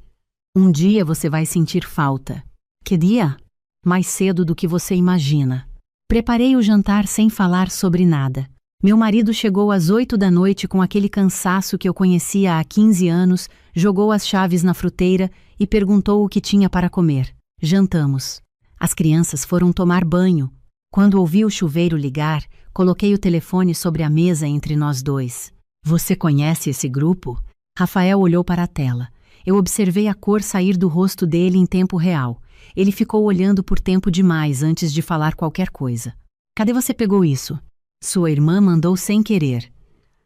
Um dia você vai sentir falta. Que dia? Mais cedo do que você imagina. Preparei o jantar sem falar sobre nada. Meu marido chegou às 8 da noite com aquele cansaço que eu conhecia há 15 anos, jogou as chaves na fruteira e perguntou o que tinha para comer. Jantamos. As crianças foram tomar banho. Quando ouvi o chuveiro ligar, coloquei o telefone sobre a mesa entre nós dois. Você conhece esse grupo? Rafael olhou para a tela. Eu observei a cor sair do rosto dele em tempo real. Ele ficou olhando por tempo demais antes de falar qualquer coisa. Cadê você pegou isso? Sua irmã mandou sem querer.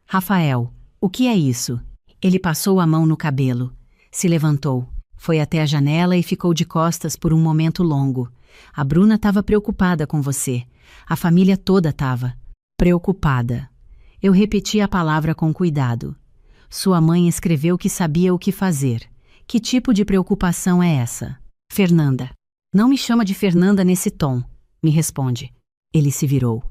Rafael, o que é isso? Ele passou a mão no cabelo. Se levantou. Foi até a janela e ficou de costas por um momento longo. A Bruna estava preocupada com você. A família toda estava. Preocupada. Eu repeti a palavra com cuidado. Sua mãe escreveu que sabia o que fazer. Que tipo de preocupação é essa? Fernanda. Não me chama de Fernanda nesse tom, me responde. Ele se virou.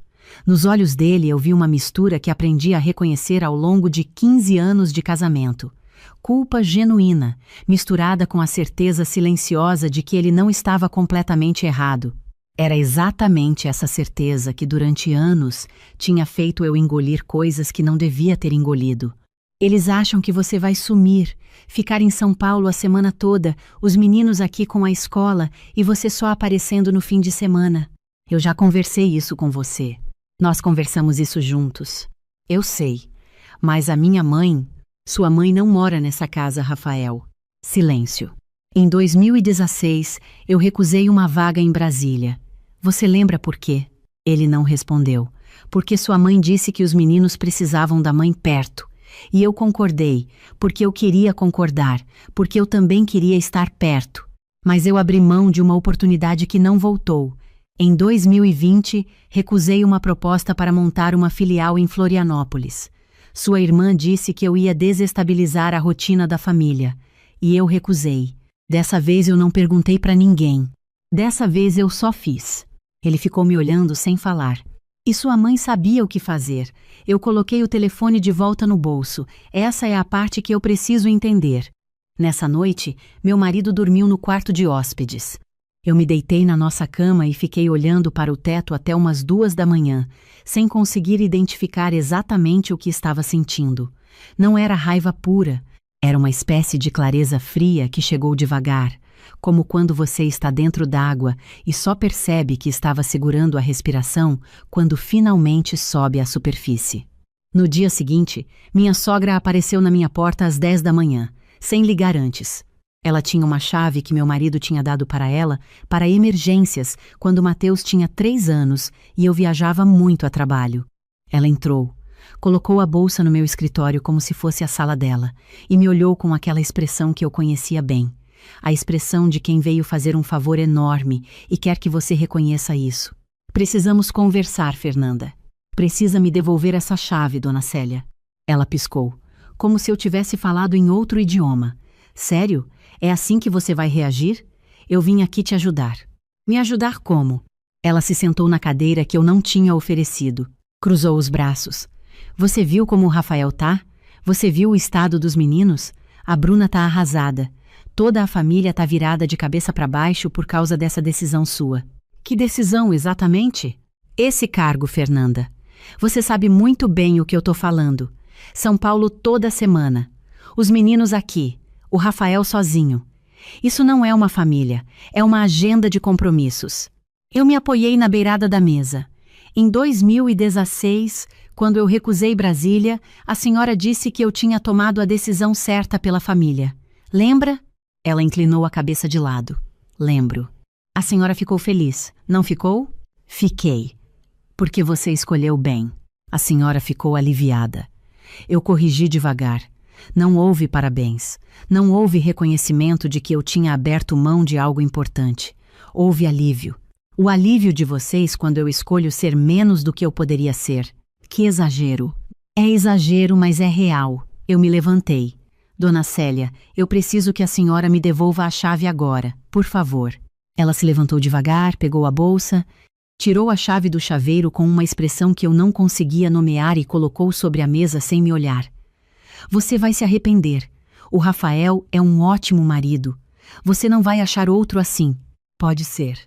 Nos olhos dele eu vi uma mistura que aprendi a reconhecer ao longo de 15 anos de casamento. Culpa genuína, misturada com a certeza silenciosa de que ele não estava completamente errado. Era exatamente essa certeza que durante anos tinha feito eu engolir coisas que não devia ter engolido. Eles acham que você vai sumir, ficar em São Paulo a semana toda, os meninos aqui com a escola e você só aparecendo no fim de semana. Eu já conversei isso com você. Nós conversamos isso juntos. Eu sei. Mas a minha mãe... Sua mãe não mora nessa casa, Rafael. Silêncio. Em 2016, eu recusei uma vaga em Brasília. Você lembra por quê? Ele não respondeu. Porque sua mãe disse que os meninos precisavam da mãe perto. E eu concordei, porque eu queria concordar, porque eu também queria estar perto. Mas eu abri mão de uma oportunidade que não voltou. Em 2020, recusei uma proposta para montar uma filial em Florianópolis. Sua irmã disse que eu ia desestabilizar a rotina da família. E eu recusei. Dessa vez eu não perguntei para ninguém. Dessa vez eu só fiz. Ele ficou me olhando sem falar. E sua mãe sabia o que fazer. Eu coloquei o telefone de volta no bolso. Essa é a parte que eu preciso entender. Nessa noite, meu marido dormiu no quarto de hóspedes. Eu me deitei na nossa cama e fiquei olhando para o teto até umas 2 da manhã, sem conseguir identificar exatamente o que estava sentindo. Não era raiva pura. Era uma espécie de clareza fria que chegou devagar, como quando você está dentro d'água e só percebe que estava segurando a respiração quando finalmente sobe à superfície. No dia seguinte, minha sogra apareceu na minha porta às 10 da manhã, sem ligar antes. Ela tinha uma chave que meu marido tinha dado para ela para emergências quando Mateus tinha 3 anos e eu viajava muito a trabalho. Ela entrou. Colocou a bolsa no meu escritório como se fosse a sala dela e me olhou com aquela expressão que eu conhecia bem. A expressão de quem veio fazer um favor enorme e quer que você reconheça isso. Precisamos conversar, Fernanda. Precisa me devolver essa chave, dona Célia. Ela piscou, como se eu tivesse falado em outro idioma. Sério? É assim que você vai reagir? Eu vim aqui te ajudar. Me ajudar como? Ela se sentou na cadeira que eu não tinha oferecido. Cruzou os braços. Você viu como o Rafael tá? Você viu o estado dos meninos? A Bruna tá arrasada. Toda a família tá virada de cabeça para baixo por causa dessa decisão sua. Que decisão, exatamente? Esse cargo, Fernanda. Você sabe muito bem o que eu tô falando. São Paulo toda semana. Os meninos aqui. O Rafael sozinho. Isso não é uma família. É uma agenda de compromissos. Eu me apoiei na beirada da mesa. Em 2016... Quando eu recusei Brasília, a senhora disse que eu tinha tomado a decisão certa pela família. Lembra? Ela inclinou a cabeça de lado. Lembro. A senhora ficou feliz, não ficou? Fiquei. Porque você escolheu bem. A senhora ficou aliviada. Eu corrigi devagar. Não houve parabéns. Não houve reconhecimento de que eu tinha aberto mão de algo importante. Houve alívio. O alívio de vocês quando eu escolho ser menos do que eu poderia ser. Que exagero. É exagero, mas é real. Eu me levantei. Dona Célia, eu preciso que a senhora me devolva a chave agora, por favor. Ela se levantou devagar, pegou a bolsa, tirou a chave do chaveiro com uma expressão que eu não conseguia nomear e colocou sobre a mesa sem me olhar. Você vai se arrepender. O Rafael é um ótimo marido. Você não vai achar outro assim. Pode ser.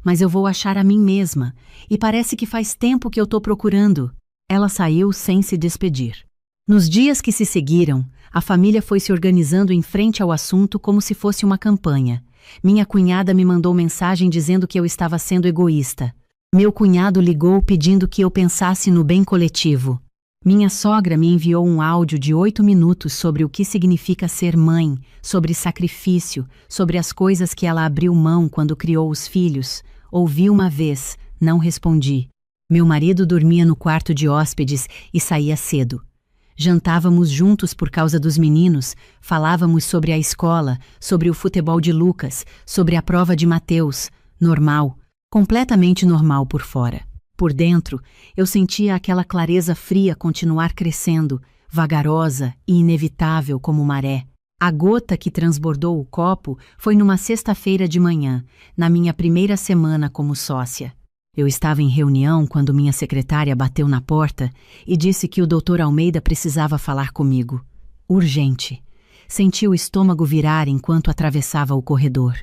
Mas eu vou achar a mim mesma. E parece que faz tempo que eu tô procurando. Ela saiu sem se despedir. Nos dias que se seguiram, a família foi se organizando em frente ao assunto como se fosse uma campanha. Minha cunhada me mandou mensagem dizendo que eu estava sendo egoísta. Meu cunhado ligou pedindo que eu pensasse no bem coletivo. Minha sogra me enviou um áudio de 8 minutos sobre o que significa ser mãe, sobre sacrifício, sobre as coisas que ela abriu mão quando criou os filhos. Ouvi uma vez, não respondi. Meu marido dormia no quarto de hóspedes e saía cedo. Jantávamos juntos por causa dos meninos, falávamos sobre a escola, sobre o futebol de Lucas, sobre a prova de Mateus. Normal, completamente normal por fora. Por dentro, eu sentia aquela clareza fria continuar crescendo, vagarosa e inevitável como maré. A gota que transbordou o copo foi numa sexta-feira de manhã, na minha primeira semana como sócia. Eu estava em reunião quando minha secretária bateu na porta e disse que o Dr. Almeida precisava falar comigo. Urgente. Senti o estômago virar enquanto atravessava o corredor.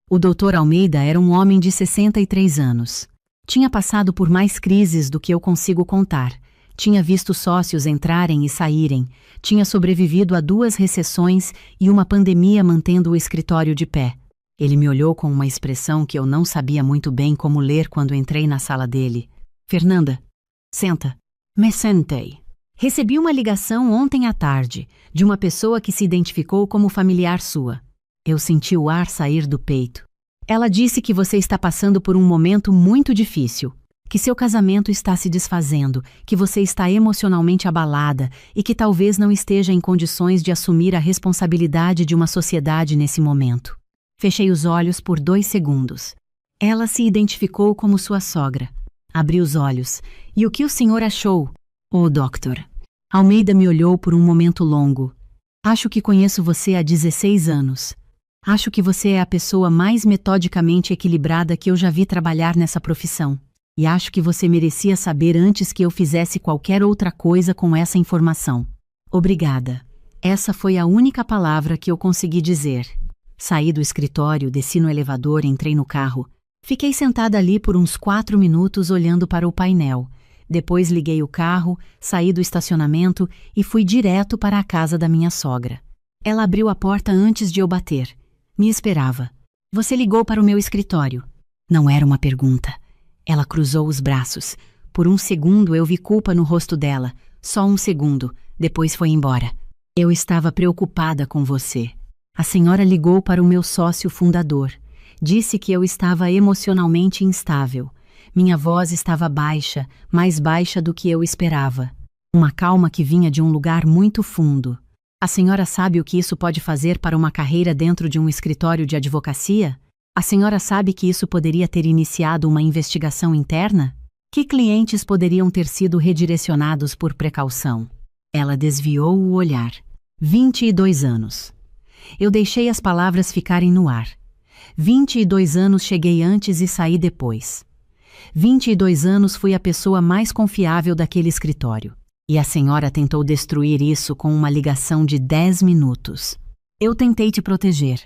O Dr. Almeida era um homem de 63 anos. Tinha passado por mais crises do que eu consigo contar. Tinha visto sócios entrarem e saírem, tinha sobrevivido a 2 recessões e uma pandemia mantendo o escritório de pé. Ele me olhou com uma expressão que eu não sabia muito bem como ler quando entrei na sala dele. Fernanda, senta. Me sentei. Recebi uma ligação ontem à tarde, de uma pessoa que se identificou como familiar sua. Eu senti o ar sair do peito. Ela disse que você está passando por um momento muito difícil, que seu casamento está se desfazendo, que você está emocionalmente abalada e que talvez não esteja em condições de assumir a responsabilidade de uma sociedade nesse momento. Fechei os olhos por 2 segundos. Ela se identificou como sua sogra. Abri os olhos. E o que o senhor achou? Oh, doutor. Almeida me olhou por um momento longo. Acho que conheço você há 16 anos. Acho que você é a pessoa mais metodicamente equilibrada que eu já vi trabalhar nessa profissão. E acho que você merecia saber antes que eu fizesse qualquer outra coisa com essa informação. Obrigada. Essa foi a única palavra que eu consegui dizer. Saí do escritório, desci no elevador e entrei no carro. Fiquei sentada ali por uns 4 minutos olhando para o painel. Depois liguei o carro, saí do estacionamento e fui direto para a casa da minha sogra. Ela abriu a porta antes de eu bater. Me esperava. Você ligou para o meu escritório. Não era uma pergunta. Ela cruzou os braços. Por um segundo eu vi culpa no rosto dela. Só um segundo. Depois foi embora. Eu estava preocupada com você. A senhora ligou para o meu sócio fundador. Disse que eu estava emocionalmente instável. Minha voz estava baixa, mais baixa do que eu esperava. Uma calma que vinha de um lugar muito fundo. A senhora sabe o que isso pode fazer para uma carreira dentro de um escritório de advocacia? A senhora sabe que isso poderia ter iniciado uma investigação interna? Que clientes poderiam ter sido redirecionados por precaução? Ela desviou o olhar. 22 anos. Eu deixei as palavras ficarem no ar. 22 anos cheguei antes e saí depois. 22 anos fui a pessoa mais confiável daquele escritório. E a senhora tentou destruir isso com uma ligação de 10 minutos. Eu tentei te proteger.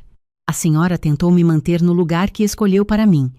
A senhora tentou me manter no lugar que escolheu para mim.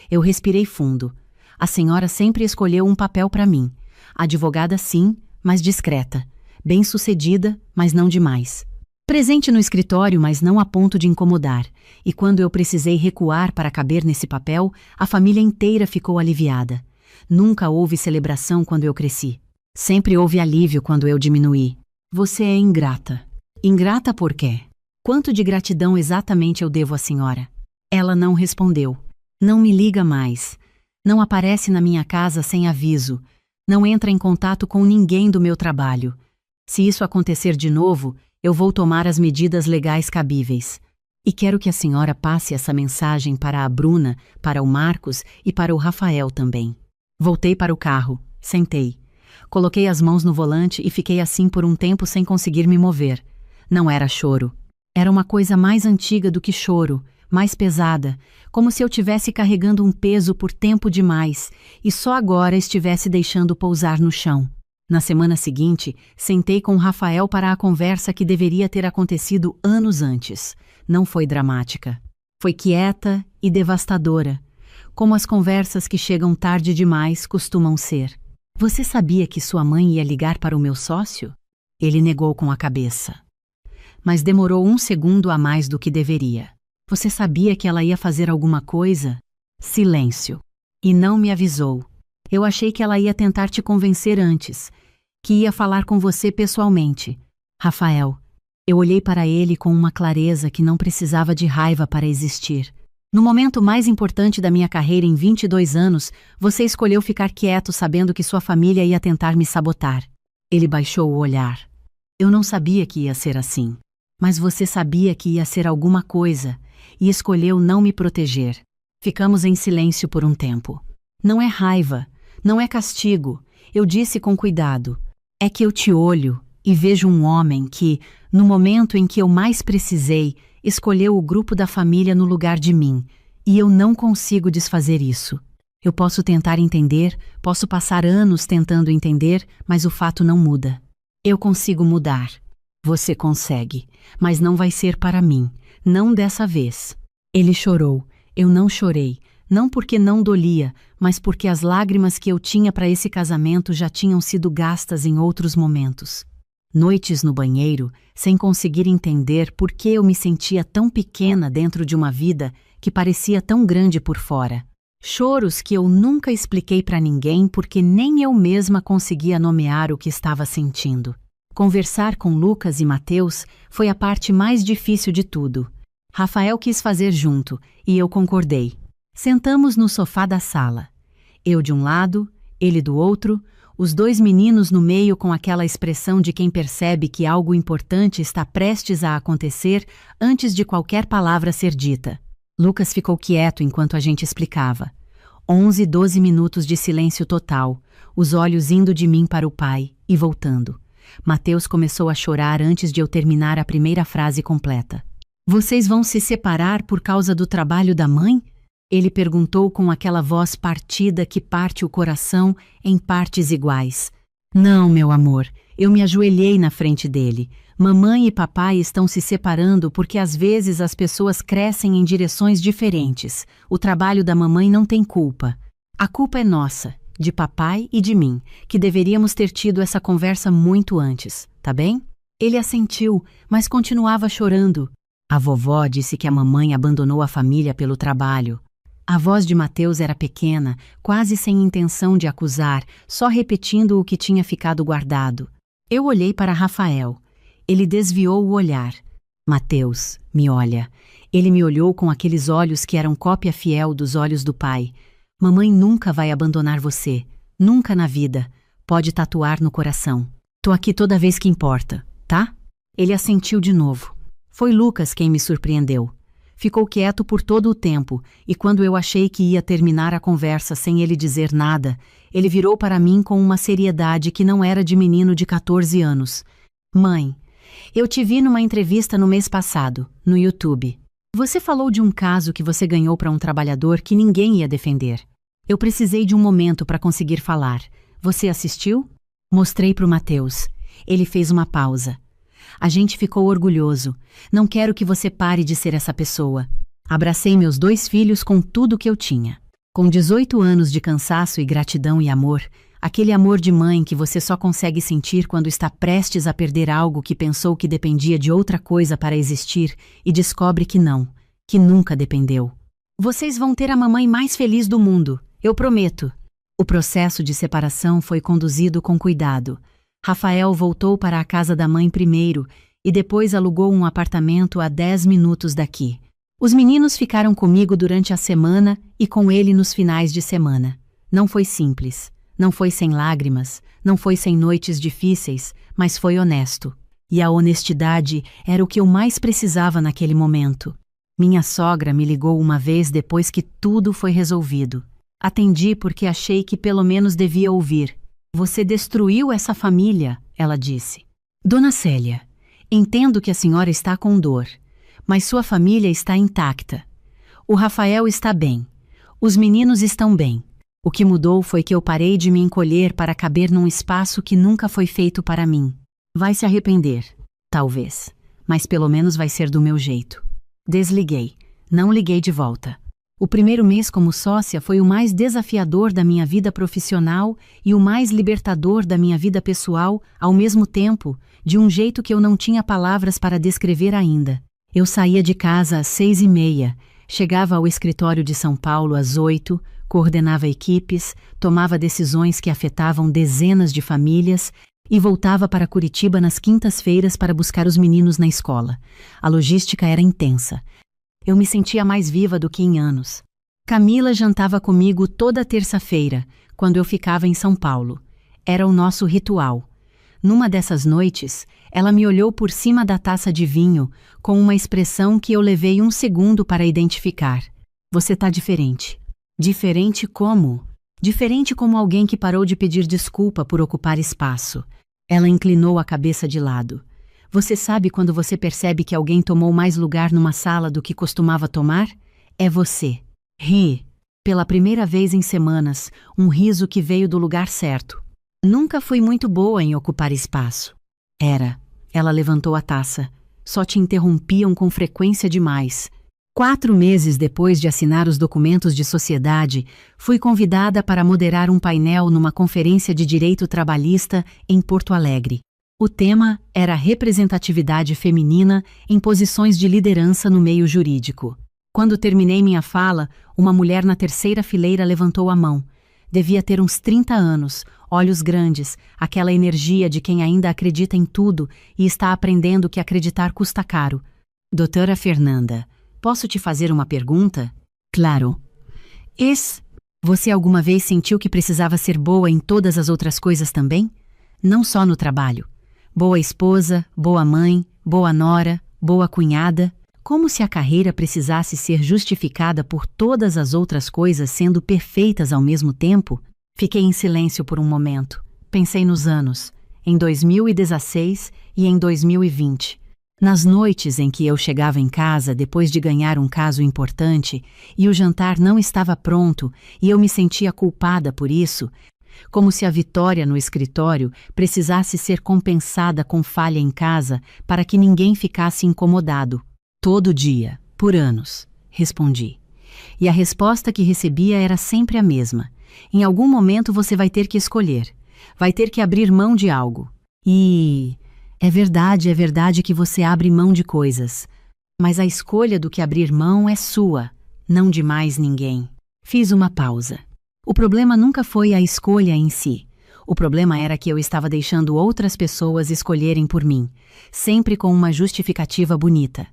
Eu respirei fundo. A senhora sempre escolheu um papel para mim. Advogada sim, mas discreta. Bem-sucedida, mas não demais. Presente no escritório, mas não a ponto de incomodar. E quando eu precisei recuar para caber nesse papel, a família inteira ficou aliviada. Nunca houve celebração quando eu cresci. Sempre houve alívio quando eu diminuí. Você é ingrata. Ingrata por quê? Quanto de gratidão exatamente eu devo à senhora? Ela não respondeu. Não me liga mais. Não aparece na minha casa sem aviso. Não entra em contato com ninguém do meu trabalho. Se isso acontecer de novo, eu vou tomar as medidas legais cabíveis. E quero que a senhora passe essa mensagem para a Bruna, para o Marcos e para o Rafael também. Voltei para o carro. Sentei. Coloquei as mãos no volante e fiquei assim por um tempo sem conseguir me mover. Não era choro. Era uma coisa mais antiga do que choro, mais pesada, como se eu tivesse carregando um peso por tempo demais e só agora estivesse deixando pousar no chão. Na semana seguinte, sentei com o Rafael para a conversa que deveria ter acontecido anos antes. Não foi dramática. Foi quieta e devastadora, como as conversas que chegam tarde demais costumam ser. Você sabia que sua mãe ia ligar para o meu sócio? Ele negou com a cabeça. Mas demorou 1 segundo a mais do que deveria. Você sabia que ela ia fazer alguma coisa? Silêncio. E não me avisou. Eu achei que ela ia tentar te convencer antes, que ia falar com você pessoalmente. Rafael, eu olhei para ele com uma clareza que não precisava de raiva para existir. No momento mais importante da minha carreira em 22 anos, você escolheu ficar quieto sabendo que sua família ia tentar me sabotar. Ele baixou o olhar. Eu não sabia que ia ser assim. Mas você sabia que ia ser alguma coisa e escolheu não me proteger. Ficamos em silêncio por um tempo. Não é raiva, não é castigo. Eu disse com cuidado. É que eu te olho e vejo um homem que, no momento em que eu mais precisei, escolheu o grupo da família no lugar de mim, e eu não consigo desfazer isso. Eu posso tentar entender, posso passar anos tentando entender, mas o fato não muda. Eu consigo mudar. Você consegue, mas não vai ser para mim, não dessa vez. Ele chorou, eu não chorei, Não porque não dolia, mas porque as lágrimas que eu tinha para esse casamento já tinham sido gastas em outros momentos. Noites no banheiro, sem conseguir entender por que eu me sentia tão pequena dentro de uma vida que parecia tão grande por fora. Choros que eu nunca expliquei para ninguém porque nem eu mesma conseguia nomear o que estava sentindo. Conversar com Lucas e Mateus foi a parte mais difícil de tudo. Rafael quis fazer junto e eu concordei. Sentamos no sofá da sala. Eu de um lado, ele do outro, os dois meninos no meio com aquela expressão de quem percebe que algo importante está prestes a acontecer antes de qualquer palavra ser dita. Lucas ficou quieto enquanto a gente explicava. 11, 12 minutos de silêncio total, os olhos indo de mim para o pai e voltando. Mateus começou a chorar antes de eu terminar a primeira frase completa. Vocês vão se separar por causa do trabalho da mãe? Ele perguntou com aquela voz partida que parte o coração em partes iguais. Não, meu amor, eu me ajoelhei na frente dele. Mamãe e papai estão se separando porque às vezes as pessoas crescem em direções diferentes. O trabalho da mamãe não tem culpa. A culpa é nossa, de papai e de mim, que deveríamos ter tido essa conversa muito antes, tá bem? Ele assentiu, mas continuava chorando. A vovó disse que a mamãe abandonou a família pelo trabalho. A voz de Mateus era pequena, quase sem intenção de acusar, só repetindo o que tinha ficado guardado. Eu olhei para Rafael. Ele desviou o olhar. Mateus, me olha. Ele me olhou com aqueles olhos que eram cópia fiel dos olhos do pai. Mamãe nunca vai abandonar você. Nunca na vida. Pode tatuar no coração. Tô aqui toda vez que importa, tá? Ele assentiu de novo. Foi Lucas quem me surpreendeu. Ficou quieto por todo o tempo, e quando eu achei que ia terminar a conversa sem ele dizer nada, ele virou para mim com uma seriedade que não era de menino de 14 anos. Mãe, eu te vi numa entrevista no mês passado, no YouTube. Você falou de um caso que você ganhou para um trabalhador que ninguém ia defender. Eu precisei de um momento para conseguir falar. Você assistiu? Mostrei para o Mateus. Ele fez uma pausa. A gente ficou orgulhoso. Não quero que você pare de ser essa pessoa. Abracei meus 2 filhos com tudo que eu tinha. Com 18 anos de cansaço e gratidão e amor, aquele amor de mãe que você só consegue sentir quando está prestes a perder algo que pensou que dependia de outra coisa para existir e descobre que não, que nunca dependeu. Vocês vão ter a mamãe mais feliz do mundo, eu prometo. O processo de separação foi conduzido com cuidado. Rafael voltou para a casa da mãe primeiro e depois alugou um apartamento a 10 minutos daqui. Os meninos ficaram comigo durante a semana e com ele nos finais de semana. Não foi simples, não foi sem lágrimas, não foi sem noites difíceis, mas foi honesto. E a honestidade era o que eu mais precisava naquele momento. Minha sogra me ligou uma vez depois que tudo foi resolvido. Atendi porque achei que pelo menos devia ouvir. Você destruiu essa família, ela disse. Dona Célia, entendo que a senhora está com dor, mas sua família está intacta. O Rafael está bem. Os meninos estão bem. O que mudou foi que eu parei de me encolher para caber num espaço que nunca foi feito para mim. Vai se arrepender, talvez, mas pelo menos vai ser do meu jeito. Desliguei. Não liguei de volta. O primeiro mês como sócia foi o mais desafiador da minha vida profissional e o mais libertador da minha vida pessoal, ao mesmo tempo, de um jeito que eu não tinha palavras para descrever ainda. Eu saía de casa às 6h30, chegava ao escritório de São Paulo às 8h, coordenava equipes, tomava decisões que afetavam dezenas de famílias e voltava para Curitiba nas quintas-feiras para buscar os meninos na escola. A logística era intensa. Eu me sentia mais viva do que em anos. Camila jantava comigo toda terça-feira, quando eu ficava em São Paulo. Era o nosso ritual. Numa dessas noites, ela me olhou por cima da taça de vinho, com uma expressão que eu levei 1 segundo para identificar. Você tá diferente. Diferente como? Diferente como alguém que parou de pedir desculpa por ocupar espaço. Ela inclinou a cabeça de lado. Você sabe quando você percebe que alguém tomou mais lugar numa sala do que costumava tomar? É você. Ri. Pela primeira vez em semanas, um riso que veio do lugar certo. Nunca fui muito boa em ocupar espaço. Era. Ela levantou a taça. Só te interrompiam com frequência demais. 4 meses depois de assinar os documentos de sociedade, fui convidada para moderar um painel numa conferência de direito trabalhista em Porto Alegre. O tema era representatividade feminina em posições de liderança no meio jurídico. Quando terminei minha fala, uma mulher na terceira fileira levantou a mão. Devia ter uns 30 anos, olhos grandes, aquela energia de quem ainda acredita em tudo e está aprendendo que acreditar custa caro. Doutora Fernanda, posso te fazer uma pergunta? Claro. Você alguma vez sentiu que precisava ser boa em todas as outras coisas também? Não só no trabalho. Boa esposa, boa mãe, boa nora, boa cunhada. Como se a carreira precisasse ser justificada por todas as outras coisas sendo perfeitas ao mesmo tempo? Fiquei em silêncio por um momento. Pensei nos anos, em 2016 e em 2020. Nas noites em que eu chegava em casa depois de ganhar um caso importante e o jantar não estava pronto e eu me sentia culpada por isso, como se a vitória no escritório precisasse ser compensada com falha em casa para que ninguém ficasse incomodado. Todo dia, por anos, respondi. E a resposta que recebia era sempre a mesma. Em algum momento você vai ter que escolher. Vai ter que abrir mão de algo. E é verdade que você abre mão de coisas. Mas a escolha do que abrir mão é sua, não de mais ninguém. Fiz uma pausa. O problema nunca foi a escolha em si. O problema era que eu estava deixando outras pessoas escolherem por mim, sempre com uma justificativa bonita.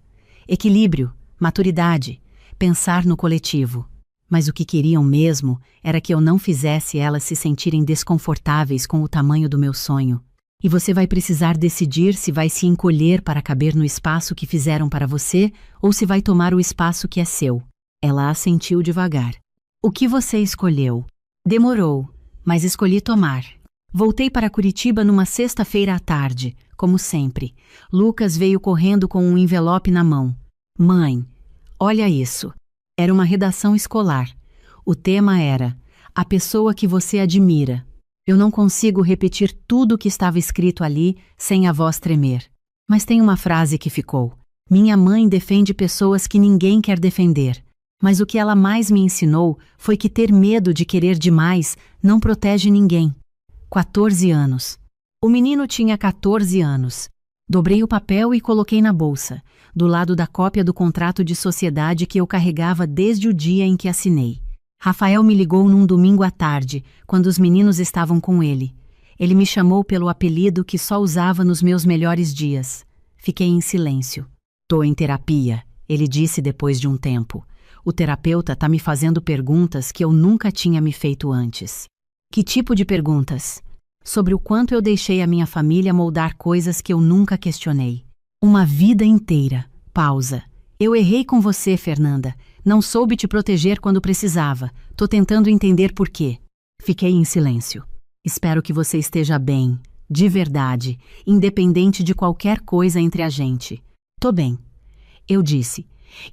Equilíbrio, maturidade, pensar no coletivo. Mas o que queriam mesmo era que eu não fizesse elas se sentirem desconfortáveis com o tamanho do meu sonho. E você vai precisar decidir se vai se encolher para caber no espaço que fizeram para você ou se vai tomar o espaço que é seu. Ela assentiu devagar. O que você escolheu? Demorou, mas escolhi tomar. Voltei para Curitiba numa sexta-feira à tarde, como sempre. Lucas veio correndo com um envelope na mão. Mãe, olha isso. Era uma redação escolar. O tema era a pessoa que você admira. Eu não consigo repetir tudo o que estava escrito ali sem a voz tremer. Mas tem uma frase que ficou. Minha mãe defende pessoas que ninguém quer defender. Mas o que ela mais me ensinou foi que ter medo de querer demais não protege ninguém. 14 anos. O menino tinha 14 anos. Dobrei o papel e coloquei na bolsa, do lado da cópia do contrato de sociedade que eu carregava desde o dia em que assinei. Rafael me ligou num domingo à tarde, quando os meninos estavam com ele. Ele me chamou pelo apelido que só usava nos meus melhores dias. Fiquei em silêncio. Tô em terapia, ele disse depois de um tempo. O terapeuta tá me fazendo perguntas que eu nunca tinha me feito antes. Que tipo de perguntas? Sobre o quanto eu deixei a minha família moldar coisas que eu nunca questionei. Uma vida inteira. Pausa. Eu errei com você, Fernanda. Não soube te proteger quando precisava. Tô tentando entender por quê. Fiquei em silêncio. Espero que você esteja bem, de verdade, independente de qualquer coisa entre a gente. Tô bem. Eu disse.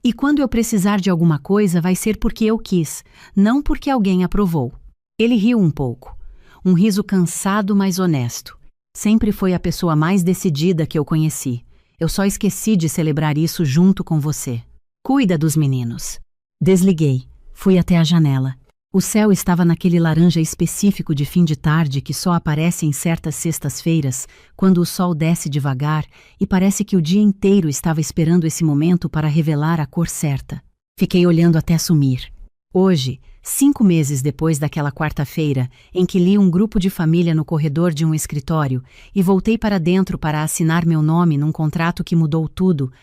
E quando eu precisar de alguma coisa, vai ser porque eu quis, não porque alguém aprovou. Ele riu um pouco. Um riso cansado, mas honesto. Sempre foi a pessoa mais decidida que eu conheci. Eu só esqueci de celebrar isso junto com você. Cuida dos meninos. Desliguei. Fui até a janela. O céu estava naquele laranja específico de fim de tarde que só aparece em certas sextas-feiras, quando o sol desce devagar e parece que o dia inteiro estava esperando esse momento para revelar a cor certa. Fiquei olhando até sumir. Hoje, 5 meses depois daquela quarta-feira em que li um grupo de família no corredor de um escritório e voltei para dentro para assinar meu nome num contrato que mudou tudo,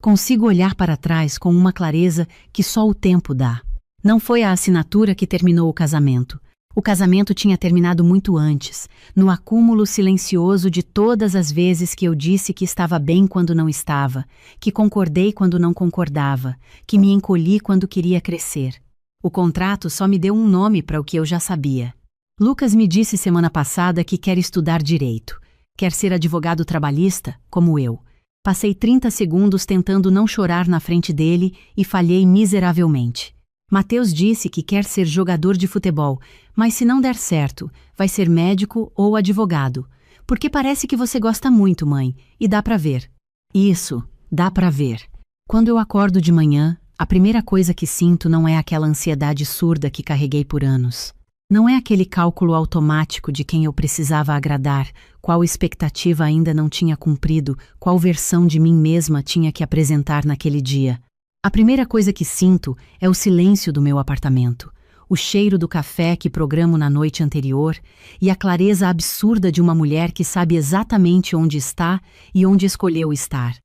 consigo olhar para trás com uma clareza que só o tempo dá. Não foi a assinatura que terminou o casamento. O casamento tinha terminado muito antes, no acúmulo silencioso de todas as vezes que eu disse que estava bem quando não estava, que concordei quando não concordava, que me encolhi quando queria crescer. O contrato só me deu um nome para o que eu já sabia. Lucas me disse semana passada que quer estudar direito. Quer ser advogado trabalhista, como eu. Passei 30 segundos tentando não chorar na frente dele e falhei miseravelmente. Mateus disse que quer ser jogador de futebol, mas se não der certo, vai ser médico ou advogado. Porque parece que você gosta muito, mãe, e dá pra ver. Isso, dá pra ver. Quando eu acordo de manhã, A primeira coisa que sinto não é aquela ansiedade surda que carreguei por anos. Não é aquele cálculo automático de quem eu precisava agradar, qual expectativa ainda não tinha cumprido, qual versão de mim mesma tinha que apresentar naquele dia. A primeira coisa que sinto é o silêncio do meu apartamento, o cheiro do café que programo na noite anterior e a clareza absurda de uma mulher que sabe exatamente onde está e onde escolheu estar.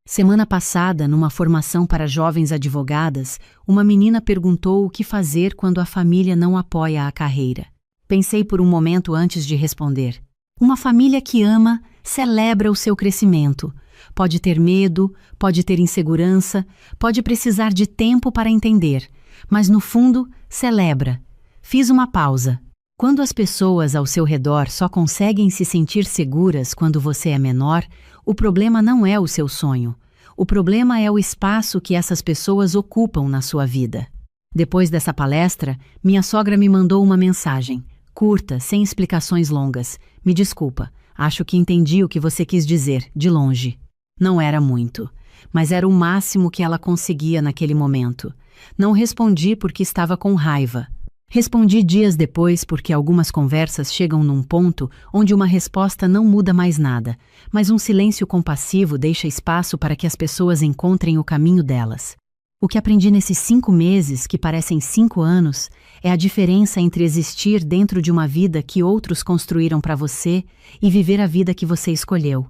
Semana passada, numa formação para jovens advogadas, uma menina perguntou o que fazer quando a família não apoia a carreira. Pensei por um momento antes de responder. Uma família que ama, celebra o seu crescimento. Pode ter medo, pode ter insegurança, pode precisar de tempo para entender, mas no fundo, celebra. Fiz uma pausa. Quando as pessoas ao seu redor só conseguem se sentir seguras quando você é menor, o problema não é o seu sonho. O problema é o espaço que essas pessoas ocupam na sua vida. Depois dessa palestra, minha sogra me mandou uma mensagem, curta, sem explicações longas. Me desculpa, acho que entendi o que você quis dizer, de longe. Não era muito, mas era o máximo que ela conseguia naquele momento. Não respondi porque estava com raiva. Respondi dias depois porque algumas conversas chegam num ponto onde uma resposta não muda mais nada, mas um silêncio compassivo deixa espaço para que as pessoas encontrem o caminho delas. O que aprendi nesses 5 meses, que parecem 5 anos, é a diferença entre existir dentro de uma vida que outros construíram para você e viver a vida que você escolheu.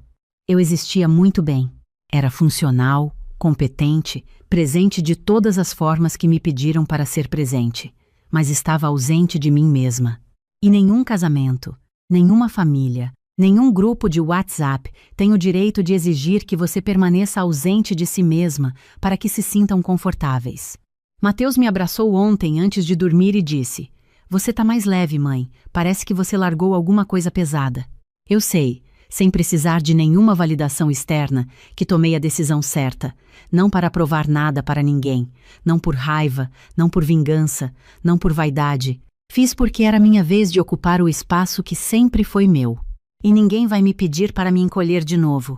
Eu existia muito bem. Era funcional, competente, presente de todas as formas que me pediram para ser presente. Mas estava ausente de mim mesma. E nenhum casamento, nenhuma família, nenhum grupo de WhatsApp tem o direito de exigir que você permaneça ausente de si mesma para que se sintam confortáveis. Mateus me abraçou ontem antes de dormir e disse: "Você tá mais leve, mãe. Parece que você largou alguma coisa pesada." Eu sei, sem precisar de nenhuma validação externa, que tomei a decisão certa, não para provar nada para ninguém, não por raiva, não por vingança, não por vaidade. Fiz porque era minha vez de ocupar o espaço que sempre foi meu. E ninguém vai me pedir para me encolher de novo.